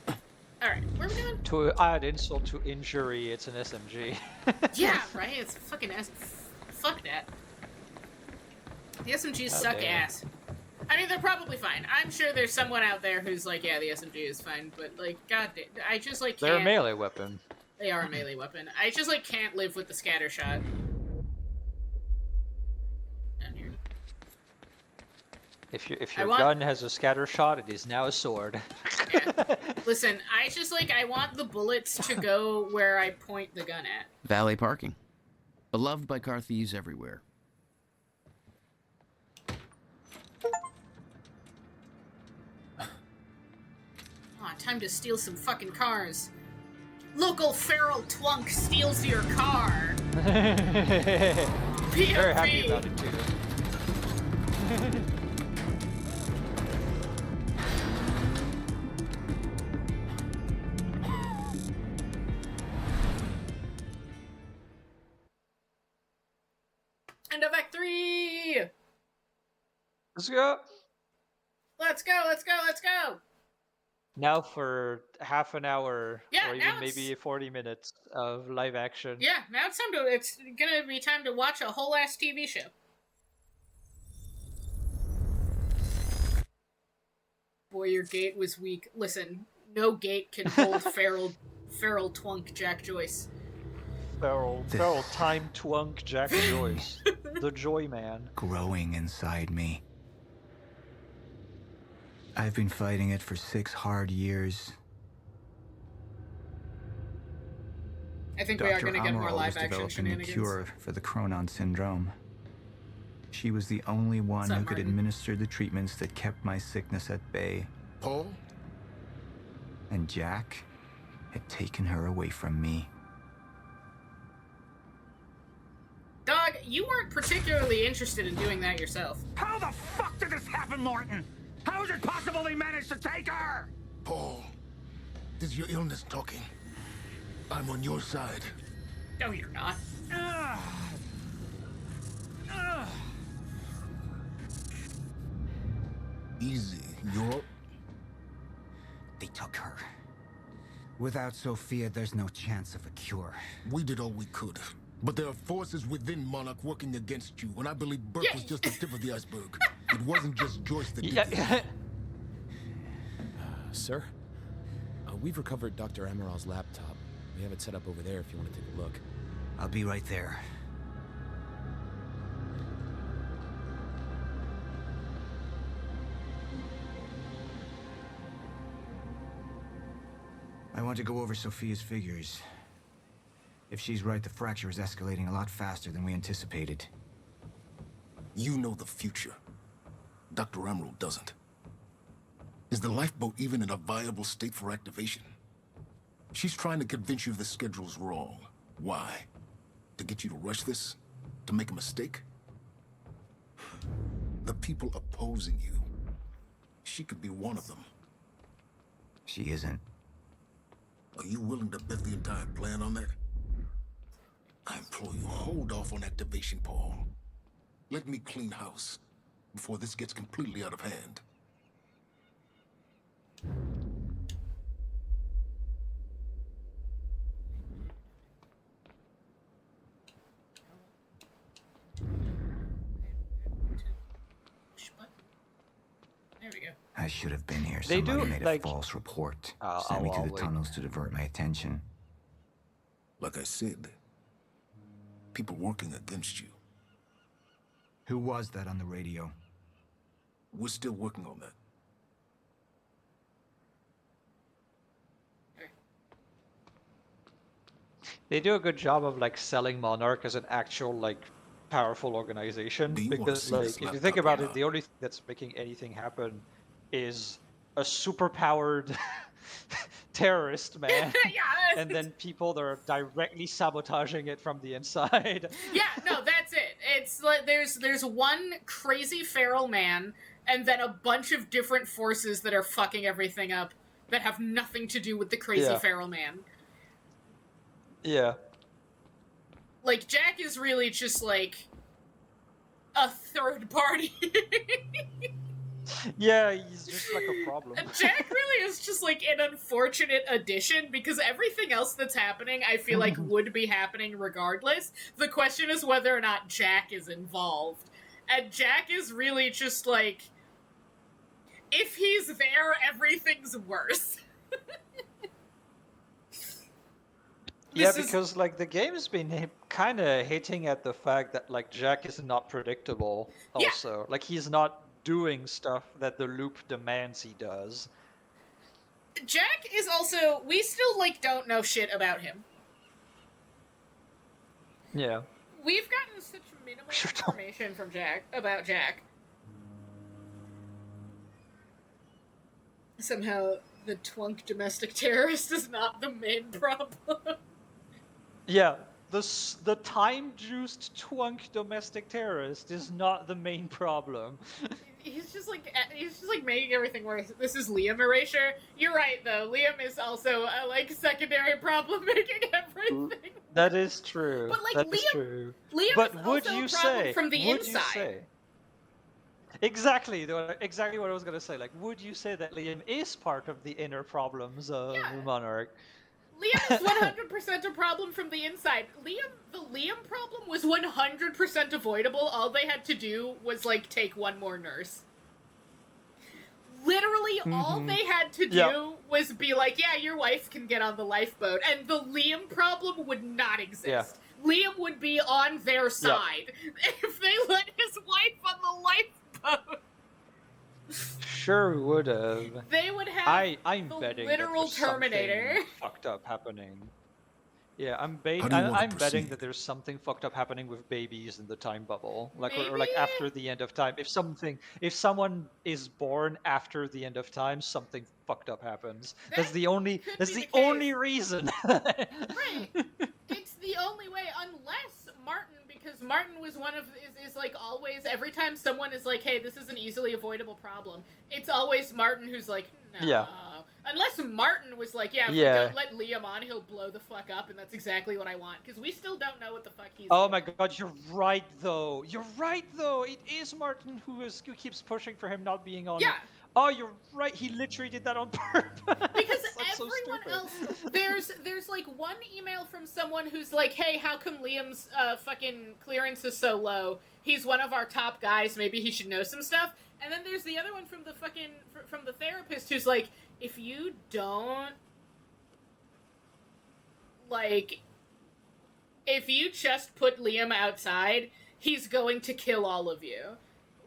All right, where are we going? To add insult to injury, it's an SMG. Yeah, right. It's fucking ass. Fuck that. The SMGs suck damn. ass. I mean, they're probably fine. I'm sure there's someone out there who's like, yeah, the SMG is fine, but like, god, I just like can't. They're a melee weapon. They are a melee weapon. I just like can't live with the scatter shot. Down here. If your I want- gun has a scatter shot, it is now a sword. Yeah. Listen, I just like I want the bullets to go where I point the gun at. Valet parking. Beloved by car thieves everywhere. Aw, time to steal some fucking cars. Local feral twunk steals your car. Very happy POV. about it too. End of Act 3! Let's go. Let's go, let's go, let's go! Now for half an hour, Yeah, or now even it's- maybe 40 minutes of live action. Yeah, now it's gonna be time to watch a whole ass TV show. Boy, your gate was weak. Listen, no gate can hold feral twunk Jack Joyce. Feral time twunk Jack Joyce. The Joy Man. Growing inside me. I've been fighting it for 6 hard years. I think we are Dr. going to get more Amaral was live action developing a shenanigans. cure for the Chronon syndrome. She was the only one What's up, who could Martin? administer the treatments that kept my sickness at bay. Paul? And Jack had taken her away from me. Dog, you weren't particularly interested in doing that yourself. How the fuck did this happen, Morton? How is it possible they managed to take her? Paul, this is your illness talking. I'm on your side. No, you're not. Easy. You're... They took her. Without Sophia, there's no chance of a cure. We did all we could. But there are forces within Monarch working against you, and I believe Burke was just the tip of the iceberg. It wasn't just Joyce that did it. Sir? We've recovered Dr. Amaral's laptop. We have it set up over there if you want to take a look. I'll be right there. I want to go over Sophia's figures. If she's right, the fracture is escalating a lot faster than we anticipated. You know the future. Dr. Amaral doesn't. Is the lifeboat even in a viable state for activation? She's trying to convince you the schedule's wrong. Why? To get you to rush this? To make a mistake? The people opposing you. She could be one of them. She isn't. Are you willing to bet the entire plan on that? I implore you, hold off on activation, Paul. Let me clean house before this gets completely out of hand. There we go. I should have been here. They Somebody do, made like- a false report. I'll Sent me to the wait. tunnels to divert my attention. Like I said, people working against you. Who was that on the radio? We're still working on that. They do a good job of like selling Monarch as an actual like powerful organization, Do you wanna because see like this if you laptop think or about it, not? the only thing that's making anything happen is a super powered terrorist man, Yeah. and then people that are directly sabotaging it from the inside. Yeah, no, that's it. It's like there's one crazy feral man, and then a bunch of different forces that are fucking everything up that have nothing to do with the crazy Yeah. feral man. Yeah. Like, Jack is really just like a third party. Yeah, he's just like a problem. Jack really is just like an unfortunate addition, because everything else that's happening I feel like would be happening regardless. The question is whether or not Jack is involved. And Jack is really just like, if he's there, everything's worse. Yeah, This is- because like the game's been kind of hitting at the fact that like Jack is not predictable. Yeah. Also, like he's not doing stuff that the loop demands he does. Jack is also, we still like don't know shit about him. Yeah. We've gotten such minimal information from Jack about Jack. Somehow the twunk domestic terrorist is not the main problem. Yeah, the time-juiced twunk domestic terrorist is not the main problem. He's just like making everything worse. This is Liam erasure. You're right though. Liam is also a like secondary problem making everything. That is true. But, like, That is Liam- true. Liam But is would also you a problem say? from the would inside. You say? Exactly, exactly what I was gonna say. Like, would you say that Liam is part of the inner problems of Yeah. Monarch? Liam is 100% a problem from the inside. The Liam problem was 100% avoidable. All they had to do was, like, take one more nurse. Literally, all they had to do Yep. was be like, yeah, your wife can get on the lifeboat, and the Liam problem would not exist. Yeah. Liam would be on their side if they let his wife on the lifeboat. Sure would have. They would have I'm the betting literal that there's Terminator. something fucked up happening. Yeah, How do you want to I'm betting proceed? that there's something fucked up happening with babies in the time bubble, like or like Maybe? after the end of time. If someone is born after the end of time, something fucked up happens. That's That the only could that's be the the only case. reason. Right. It's the only way, unless Martin, because Martin was one of is like always every time someone is like, hey, this is an easily avoidable problem, it's always Martin who's like, no. Yeah. Unless Martin was like, yeah, if we Yeah. don't let Liam on, he'll blow the fuck up, and that's exactly what I want, because we still don't know what the fuck he's Oh doing. my god, you're right though. You're right though. It is Martin who keeps pushing for him not being on. Yeah. Oh, you're right. He literally did that on purpose. Because That's so everyone stupid. else, there's like one email from someone who's like, hey, how come Liam's fucking clearance is so low? He's one of our top guys, maybe he should know some stuff. And then there's the other one from the from the therapist who's like, if you don't, like, if you just put Liam outside, he's going to kill all of you.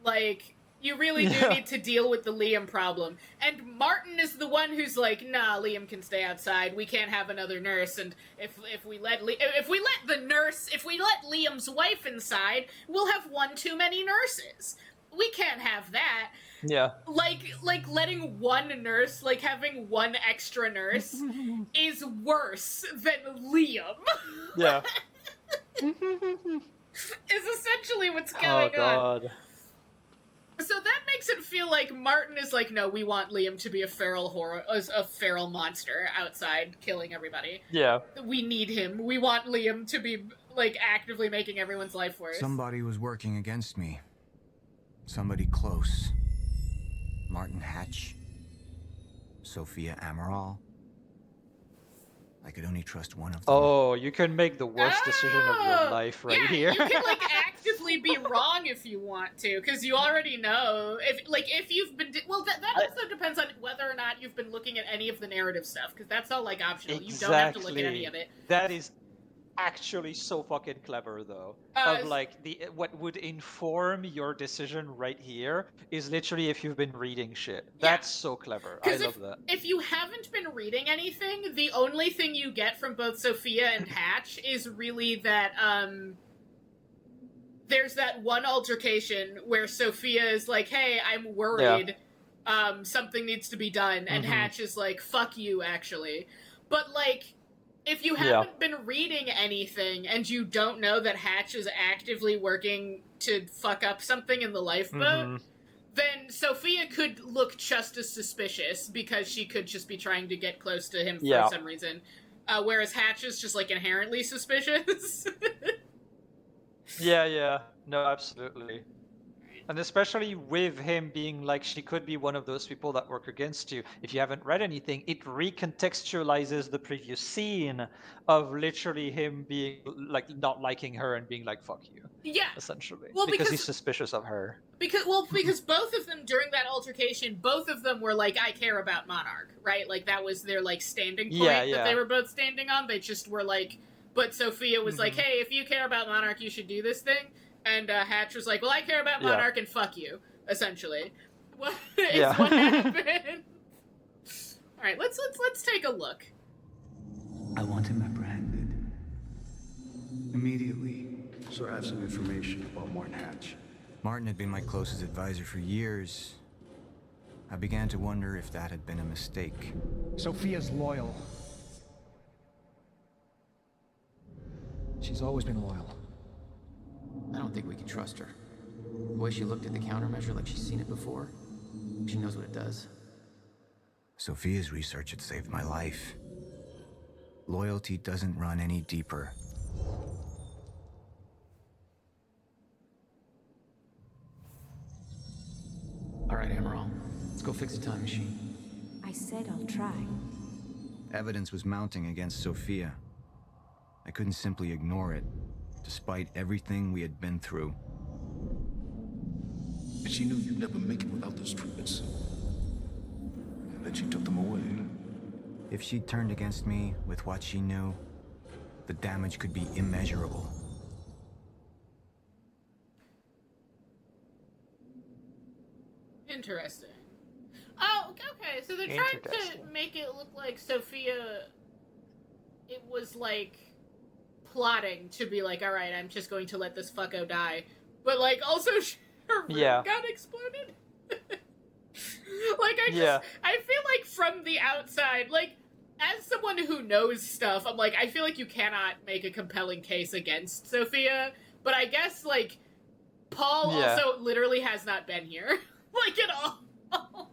Like, you really do need to deal with the Liam problem. And Martin is the one who's like, nah, Liam can stay outside. We can't have another nurse. And if we let Liam's wife inside, we'll have one too many nurses. We can't have that. Yeah. Like letting one nurse, like having one extra nurse is worse than Liam. Yeah. Is essentially what's going Oh on. god. So that makes it feel like Martin is like, no, we want Liam to be a feral monster outside killing everybody. Yeah. We need him. We want Liam to be like actively making everyone's life worse. Somebody was working against me. Somebody close. Martin Hatch. Sophia Amaral. I could only trust one of them. Oh, you can make the worst decision of your life right yeah, here. You can like actively be wrong if you want to, because you already know if you've been that also depends on whether or not you've been looking at any of the narrative stuff, because that's all like optional. Exactly. You don't have to look at any of it. That is actually so fucking clever though. Of like what would inform your decision right here is literally if you've been reading shit. That's so clever. I love that. If you haven't been reading anything, the only thing you get from both Sophia and Hatch is really that there's that one altercation where Sophia is like, hey, I'm worried, something needs to be done, and Hatch is like, fuck you, actually. But like, if you haven't been reading anything and you don't know that Hatch is actively working to fuck up something in the lifeboat, then Sophia could look just as suspicious because she could just be trying to get close to him for some reason. Whereas Hatch is just like inherently suspicious. Yeah. No, absolutely. And especially with him being like, she could be one of those people that work against you. If you haven't read anything, it recontextualizes the previous scene of literally him being like, not liking her and being like, fuck you. Yeah. Essentially. Well, because he's suspicious of her. Because both of them, during that altercation, both of them were like, I care about Monarch, right? Like, that was their, like, standing point that they were both standing on. They just were like, but Sophia was like, hey, if you care about Monarch, you should do this thing. And Hatch was like, well, I care about Monarch and fuck you, essentially. What happened? Alright, let's take a look. I want him apprehended. Immediately. So I have some information about Martin Hatch. Martin had been my closest advisor for years. I began to wonder if that had been a mistake. Sophia's loyal. She's always been loyal. I don't think we can trust her. The way she looked at the countermeasure like she's seen it before, she knows what it does. Sophia's research had saved my life. Loyalty doesn't run any deeper. All right, Amaral. Let's go fix the time machine. I said I'll try. Evidence was mounting against Sophia. I couldn't simply ignore it, despite everything we had been through. And she knew you'd never make it without those treatments. And then she took them away. If she turned against me with what she knew, the damage could be immeasurable. Interesting. So they're trying to make it look like Sophia, it was like plotting to be like, alright, I'm just going to let this fucko die. But like, also her room got exploded. Like, I feel like from the outside, like, as someone who knows stuff, I'm like, I feel like you cannot make a compelling case against Sophia, but I guess, like, Paul also literally has not been here. Like, at all.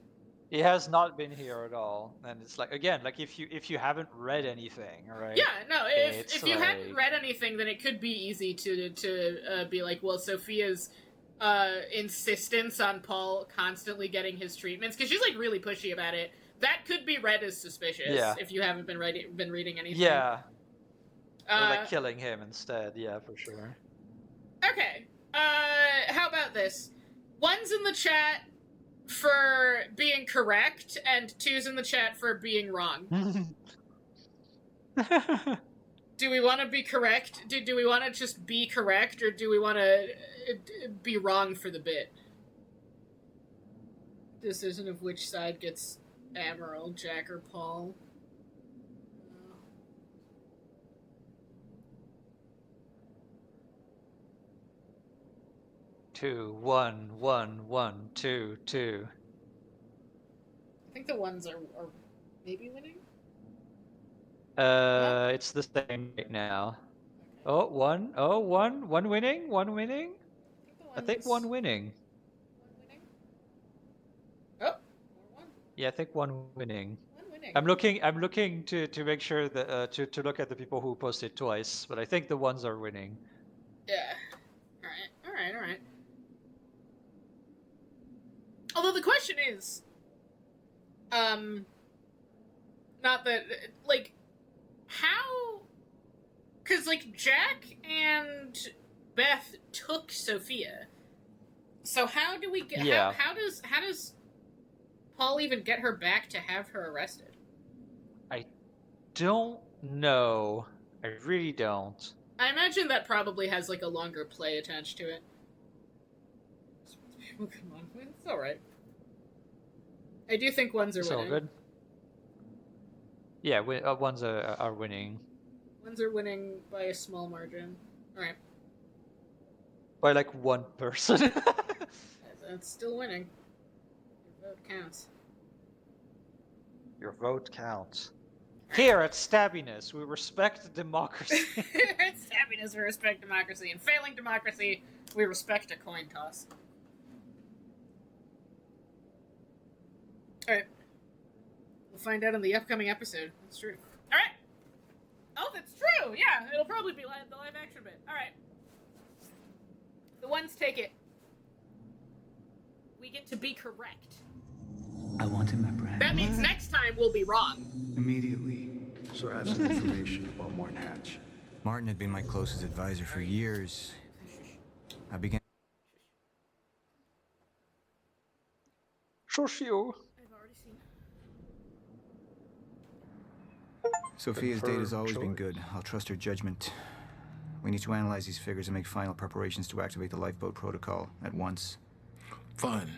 He has not been here at all, and it's like, again, like, if you haven't read anything, right? Yeah, no, if you hadn't read anything, then it could be easy to be like, well, Sophia's insistence on Paul constantly getting his treatments, because she's, like, really pushy about it. That could be read as suspicious if you haven't been reading anything. Yeah. Or, like, killing him instead, yeah, for sure. Okay. How about this? One's in the chat for being correct, and two's in the chat for being wrong. Do we want to be correct? Do we want to just be correct, or do we want to be wrong for the bit? Decision of which side gets Admiral, Jack, or Paul. 2, 1, 1, 1, 2, 2. I think the ones are maybe winning? It's the same right now. Oh, one. Oh, one. One winning. One winning. I think one winning. Oh, one. Yeah, I think one winning. One winning. I'm looking to make sure that to look at the people who posted twice, but I think the ones are winning. Yeah. All right. Although the question is, not that, like, how, because, like, Jack and Beth took Sophia, so how do we get, how does Paul even get her back to have her arrested? I don't know. I really don't. I imagine that probably has, like, a longer play attached to it. Oh, come on. It's alright. I do think ones are winning. It's all good. Yeah, ones are winning. Ones are winning by a small margin. Alright. By like one person. That's still winning. Your vote counts. Your vote counts. Here at Stabbiness, we respect democracy. Here at Stabbiness, we respect democracy. And failing democracy, we respect a coin toss. Alright. We'll find out in the upcoming episode. That's true. Alright! Oh, that's true! Yeah, it'll probably be the live action bit. Alright. The ones take it. We get to be correct. I want him apprehended. That means next time we'll be wrong. Immediately. So I have some information about Martin Hatch. Martin had been my closest advisor for years. I began... Shoshio. I've already seen. Sophia's date has always been good. I'll trust her judgment. We need to analyze these figures and make final preparations to activate the lifeboat protocol at once. Fine.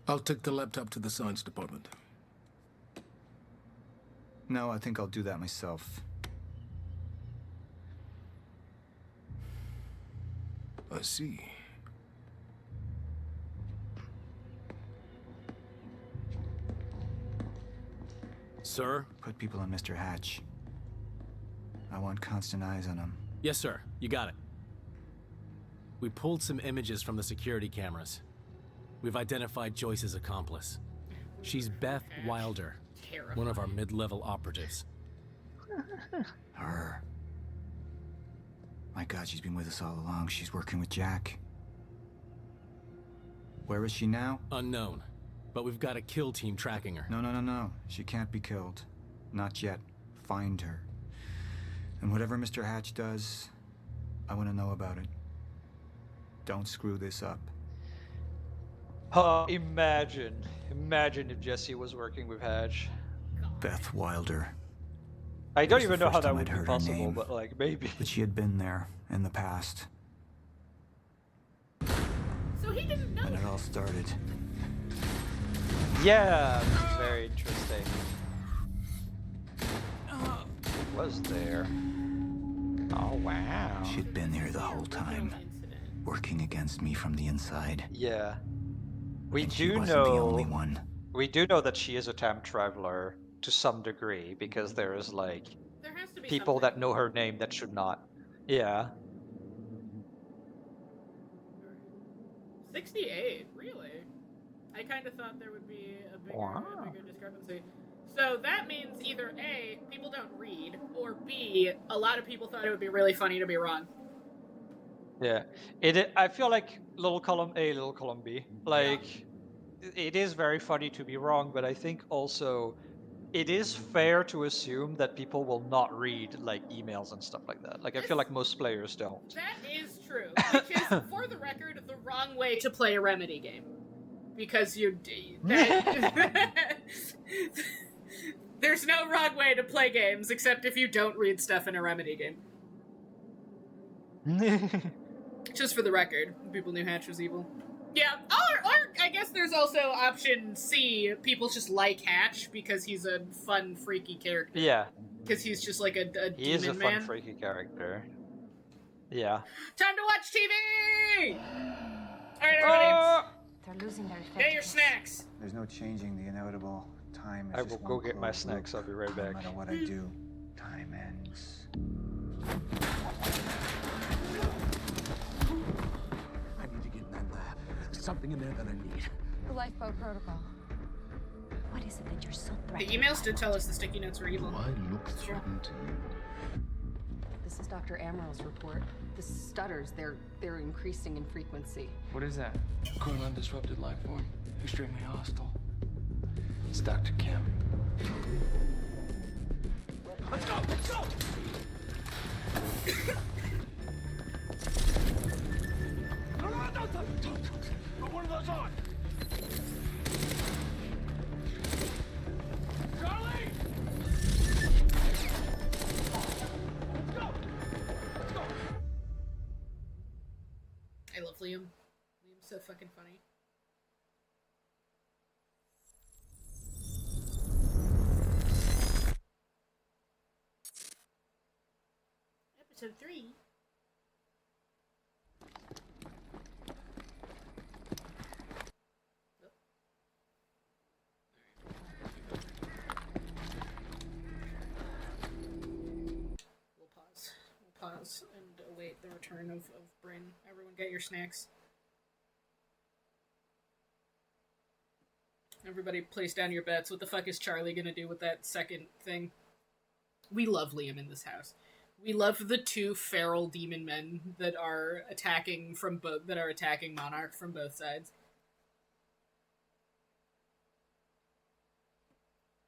I'll take the laptop to the science department. No, I think I'll do that myself. I see. Sir? Put people on Mr. Hatch. I want constant eyes on him. Yes, sir. You got it. We pulled some images from the security cameras. We've identified Joyce's accomplice. She's Beth Wilder, one of our mid-level operatives. Her. My God, she's been with us all along. She's working with Jack. Where is she now? Unknown. But we've got a kill team tracking her. No. She can't be killed. Not yet. Find her. And whatever Mr. Hatch does, I want to know about it. Don't screw this up. Imagine if Jesse was working with Hatch. Beth Wilder. I don't even know how that would be possible, but like, maybe. But she had been there in the past. So he didn't know. When it all started. Yeah, this is very interesting. Was there? Oh wow. She'd been there the whole time, working against me from the inside. Yeah. We And she do wasn't the only know. one. We do know that she is a time traveler to some degree because there is like There has to be people something. that know her name that should not. Yeah. 68, really? I kind of thought there would be a Wow. bigger discrepancy. So that means either A, people don't read, or B, a lot of people thought it would be really funny to be wrong. Yeah. I feel like little column A, little column B. Like, it is very funny to be wrong, but I think also it is fair to assume that people will not read like emails and stuff like that. Like, I feel like most players don't. That is true, which is, for the record, the wrong way to play a Remedy game. Because there's no wrong way to play games except if you don't read stuff in a Remedy game. Just for the record, people knew Hatch was evil. Yeah, or I guess there's also option C. People just like Hatch because he's a fun, freaky character. Yeah. Because he's just like a demon man. He is a fun, freaky character. Yeah. Time to watch TV! Alright, everybody. They're losing their effect. Get your snacks. There's no changing the inevitable. Time is I just will go one get my closed snacks. loop. I'll be right back. No matter what I do, time ends. I need to get in that lab. There's something in there that I need. The lifeboat protocol. What is it that you're so The threatened? emails did tell us the sticky notes were evil. Do I look threatened? This is Dr. Amaril's report. The stutters, they're increasing in frequency. What is that? Growing undisrupted life form. Extremely hostile. It's Dr. Kim. Let's go! Let's go! No, don't. Put one of those on. Charlie! Let's go! Let's go! I love Liam. Liam's so fucking funny. Episode 3. We'll pause and await the return of Bryn. Everyone get your snacks. Everybody place down your bets. What the fuck is Charlie gonna do with that second thing? We love Liam in this house. We love the two feral demon men that are attacking Monarch from both sides.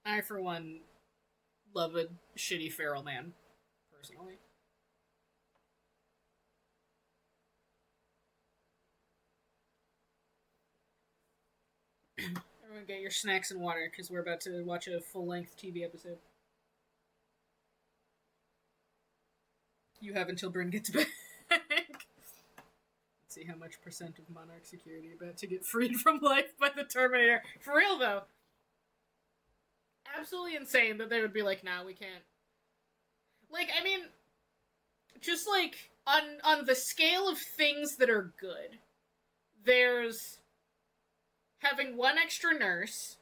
I, for one, love a shitty feral man, personally. Everyone get your snacks and water, because we're about to watch a full-length TV episode. You have until Bryn gets back. Let's see how much percent of Monarch security about to get freed from life by the Terminator. For real, though. Absolutely insane that they would be like, nah, we can't. Like, I mean, just like, on the scale of things that are good, there's having one extra nurse.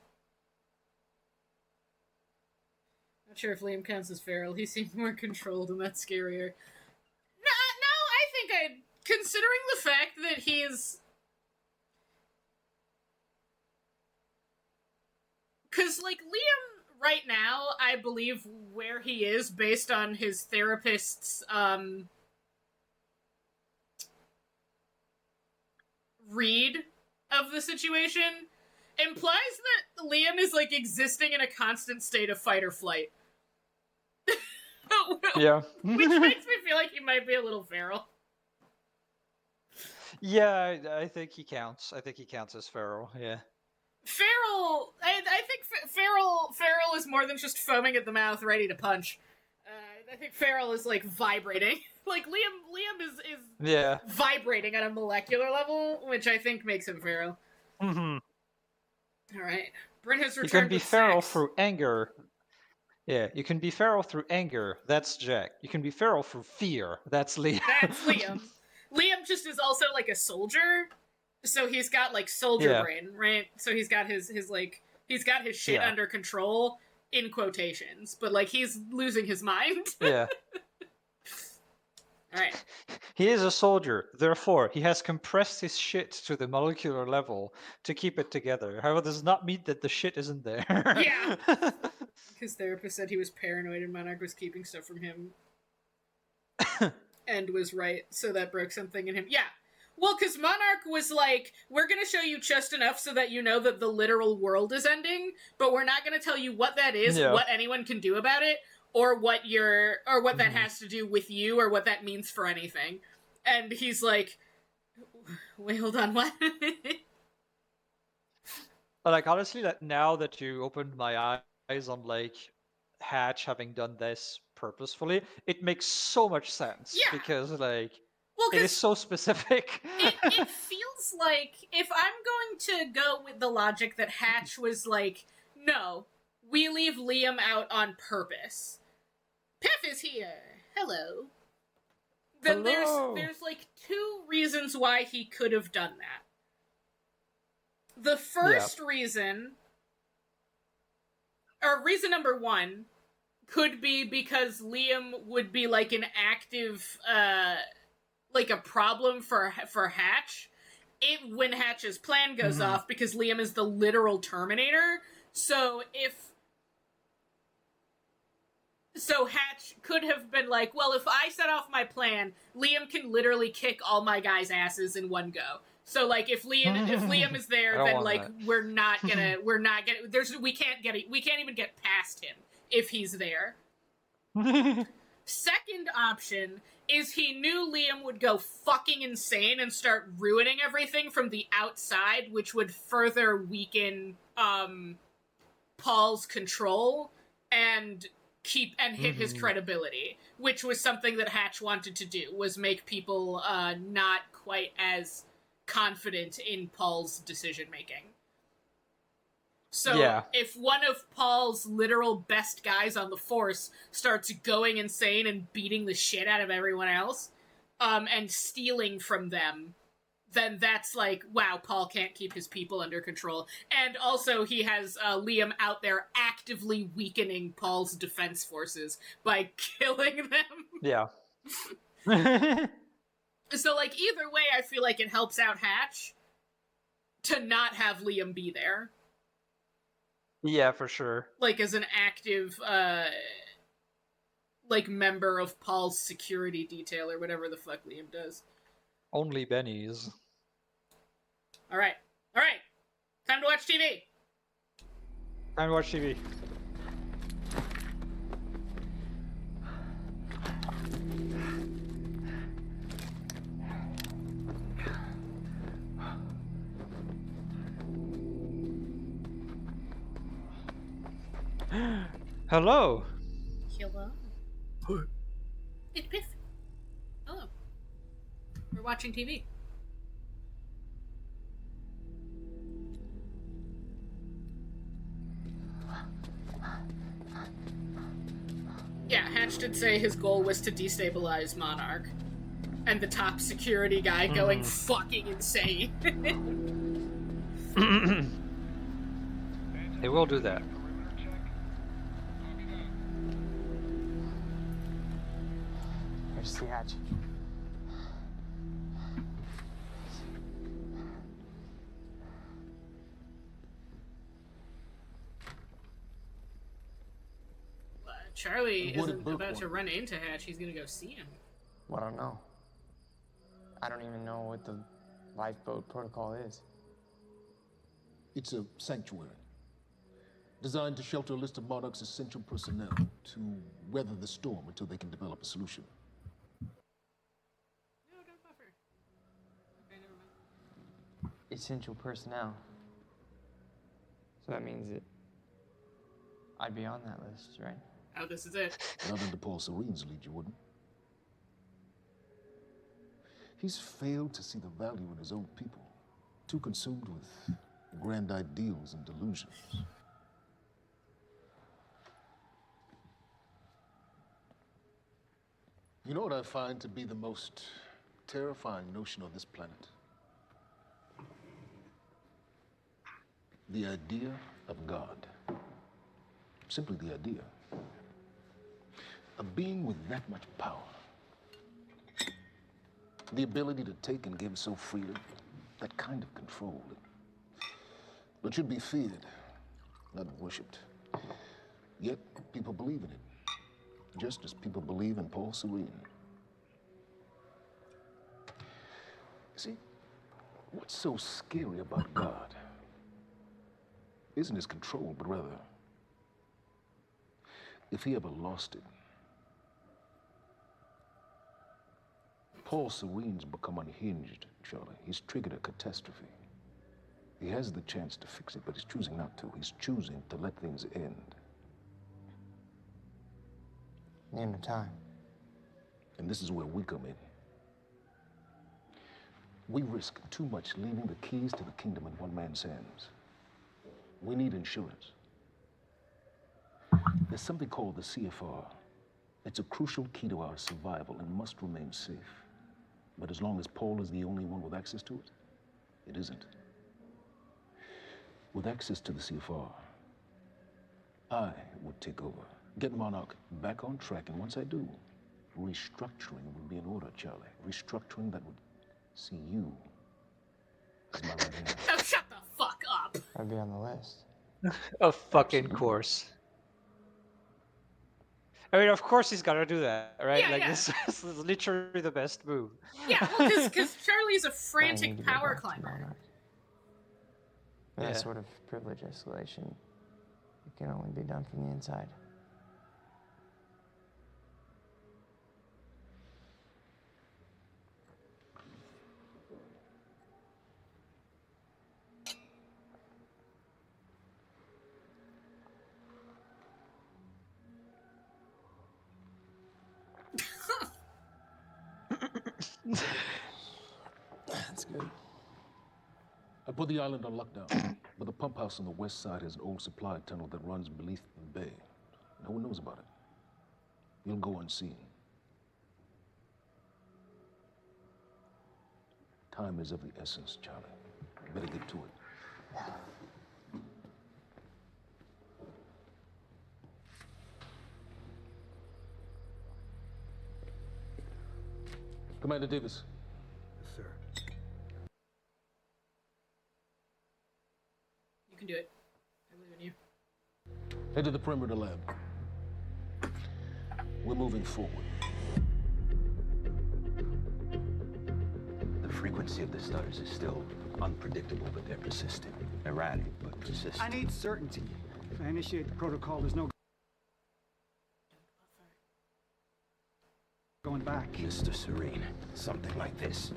Not sure if Liam counts as feral. He seemed more controlled, and that's scarier. No, I think considering the fact that he's... Because, like, Liam, right now, I believe where he is, based on his therapist's, read of the situation, implies that Liam is, like, existing in a constant state of fight or flight. Yeah. Which makes me feel like he might be a little feral. Yeah, I think he counts. I think he counts as feral, yeah. Feral, I think feral is more than just foaming at the mouth, ready to punch. I think feral is, like, vibrating. Like, Liam is vibrating at a molecular level, which I think makes him feral. Mm-hmm. All right. Bryn has You returned can be with feral sex. through anger. Yeah, you can be feral through anger. That's Jack. You can be feral through fear. That's Liam. That's Liam. Liam just is also like a soldier, so he's got like soldier Yeah. brain, right? So he's got his like he's got his shit Yeah. under control in quotations, but like he's losing his mind. Yeah. All right. He is a soldier, therefore he has compressed his shit to the molecular level to keep it together. However, this does not mean that the shit isn't there. Yeah. His therapist said he was paranoid and Monarch was keeping stuff from him. And was right, so that broke something in him. Yeah. Well, because Monarch was like, we're going to show you just enough so that you know that the literal world is ending, but we're not going to tell you what that is, what anyone can do about it, or what that has to do with you, or what that means for anything. And he's like, wait, hold on, what? Like, honestly, that now that you opened my eyes on, like, Hatch having done this purposefully, it makes so much sense. Yeah. Because, like, Well, it is so specific. It feels like, if I'm going to go with the logic that Hatch was like, no, we leave Liam out on purpose. Piff is here. Hello. Then Hello. there's like two reasons why he could have done that. The first reason, or reason number one, could be because Liam would be like an active, like a problem for Hatch. When Hatch's plan goes off, because Liam is the literal Terminator. So Hatch could have been like, well, if I set off my plan, Liam can literally kick all my guys' asses in one go. So, like, if Liam is there, then, like, we can't even get past him if he's there. Second option is he knew Liam would go fucking insane and start ruining everything from the outside, which would further weaken, Paul's control and hit his credibility, which was something that Hatch wanted to do, was make people, not quite as confident in Paul's decision-making. So, if one of Paul's literal best guys on the force starts going insane and beating the shit out of everyone else, and stealing from them, then that's like, wow, Paul can't keep his people under control. And also, he has Liam out there actively weakening Paul's defense forces by killing them. Yeah. So, like, either way, I feel like it helps out Hatch to not have Liam be there. Yeah, for sure. Like, as an active, like, member of Paul's security detail, or whatever the fuck Liam does. Only Benny's. Alright. Time to watch TV! Time to watch TV. Hello. Hello. It's Piff. Hello. We're watching TV. Yeah, Hatch did say his goal was to destabilize Monarch. And the top security guy going fucking insane. They will do that. Here's the Hatch. Charlie What did isn't Burke about want? to run into Hatch, he's gonna go see him. Well, I don't know. I don't even know what the lifeboat protocol is. It's a sanctuary. Designed to shelter a list of Monarch's essential personnel to weather the storm until they can develop a solution. No, don't buffer. Okay, never mind. Essential personnel. So that means that I'd be on that list, right? Oh, this is it. Not under Paul Serene's lead, you wouldn't. He's failed to see the value in his own people. Too consumed with grand ideals and delusions. You know what I find to be the most terrifying notion on this planet? The idea of God. Simply the idea. A being with that much power. The ability to take and give so freely. That kind of control. But should be feared, not worshipped. Yet, people believe in it. Just as people believe in Paul Serene. See, what's so scary about God isn't his control, but rather, if he ever lost it. Paul Serene's become unhinged, Charlie. He's triggered a catastrophe. He has the chance to fix it, but he's choosing not to. He's choosing to let things end. The end of time. And this is where we come in. We risk too much leaving the keys to the kingdom in one man's hands. We need insurance. There's something called the CFR. It's a crucial key to our survival and must remain safe. But as long as Paul is the only one with access to it, it isn't. With access to the CFR, I would take over, get Monarch back on track, and once I do, restructuring would be in order, Charlie. Restructuring that would see you as my right hand. Oh, shut the fuck up! I'd be on the list. Of fucking course. I mean, of course he's gotta do that, right? Yeah, like yeah. this is literally the best move. Yeah, well, because Charlie's a I need frantic to go power back to climber. Monarch. That sort of privilege escalation, it can only be done from the inside. That's good. I put the island on lockdown, but the pump house on the west side has an old supply tunnel that runs beneath the bay. No one knows about it. You'll go unseen. Time is of the essence, Charlie. You better get to it. Commander Davis. Yes, sir. You can do it. I believe in you. Head to the perimeter lab. We're moving forward. The frequency of the stutters is still unpredictable, but they're persistent. Erratic, but persistent. I need certainty. If I initiate the protocol, there's no going back. Mr. Serene, something like this.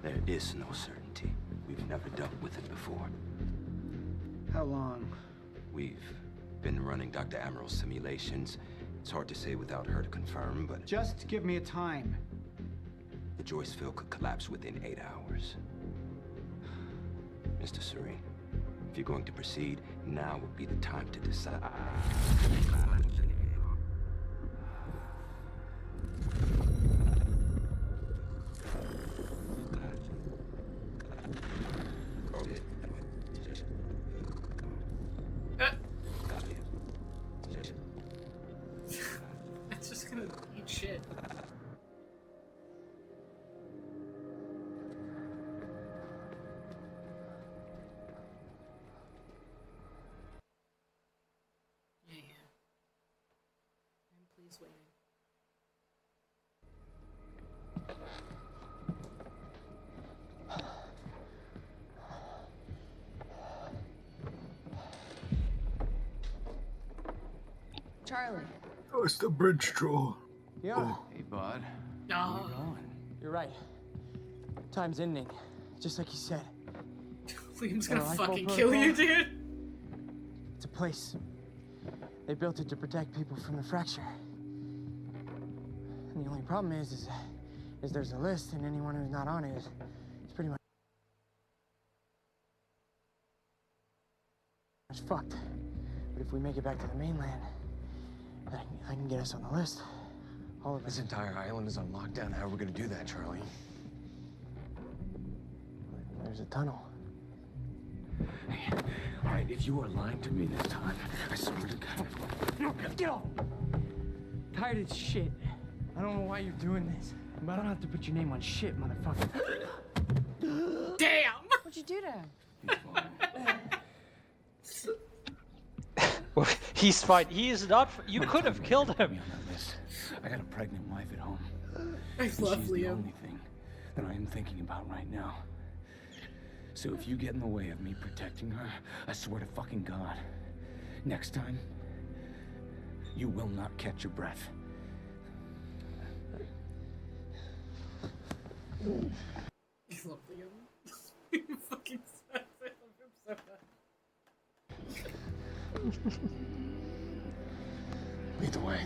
There is no certainty. We've never dealt with it before. How long? We've been running Dr. Amaril's simulations. It's hard to say without her to confirm, but... Just give me a time. The Joyce field could collapse within 8 hours. Mr. Serene, if you're going to proceed, now would be the time to decide. It's just gonna eat shit. Yeah. I'm please waiting. Charlie. Oh, it's the bridge troll. Yeah. Hey, bud. No. You're right. Time's ending, just like you said. Liam's And gonna a lifeboat fucking kill you, protocol? dude. It's a place. They built it to protect people from the fracture. And the only problem is there's a list, and anyone who's not on it is pretty much It's fucked. But if we make it back to the mainland, I can get us on the list. All of This entire island is on lockdown. How are we gonna do that, Charlie? There's a tunnel. All right, if you are lying to me this time, I swear to God. Get off! Tired of this shit. I don't know why you're doing this, but I don't have to put your name on shit, motherfucker. Damn! What'd you do to him? Well, he's fine. He is not. You could have killed him. I got a pregnant wife at home. I love She's Liam. the only thing that I am thinking about right now. So if you get in the way of me protecting her, I swear to fucking God, next time, you will not catch your breath. I love Liam. He fucking sucks. I love him so much. Lead the way.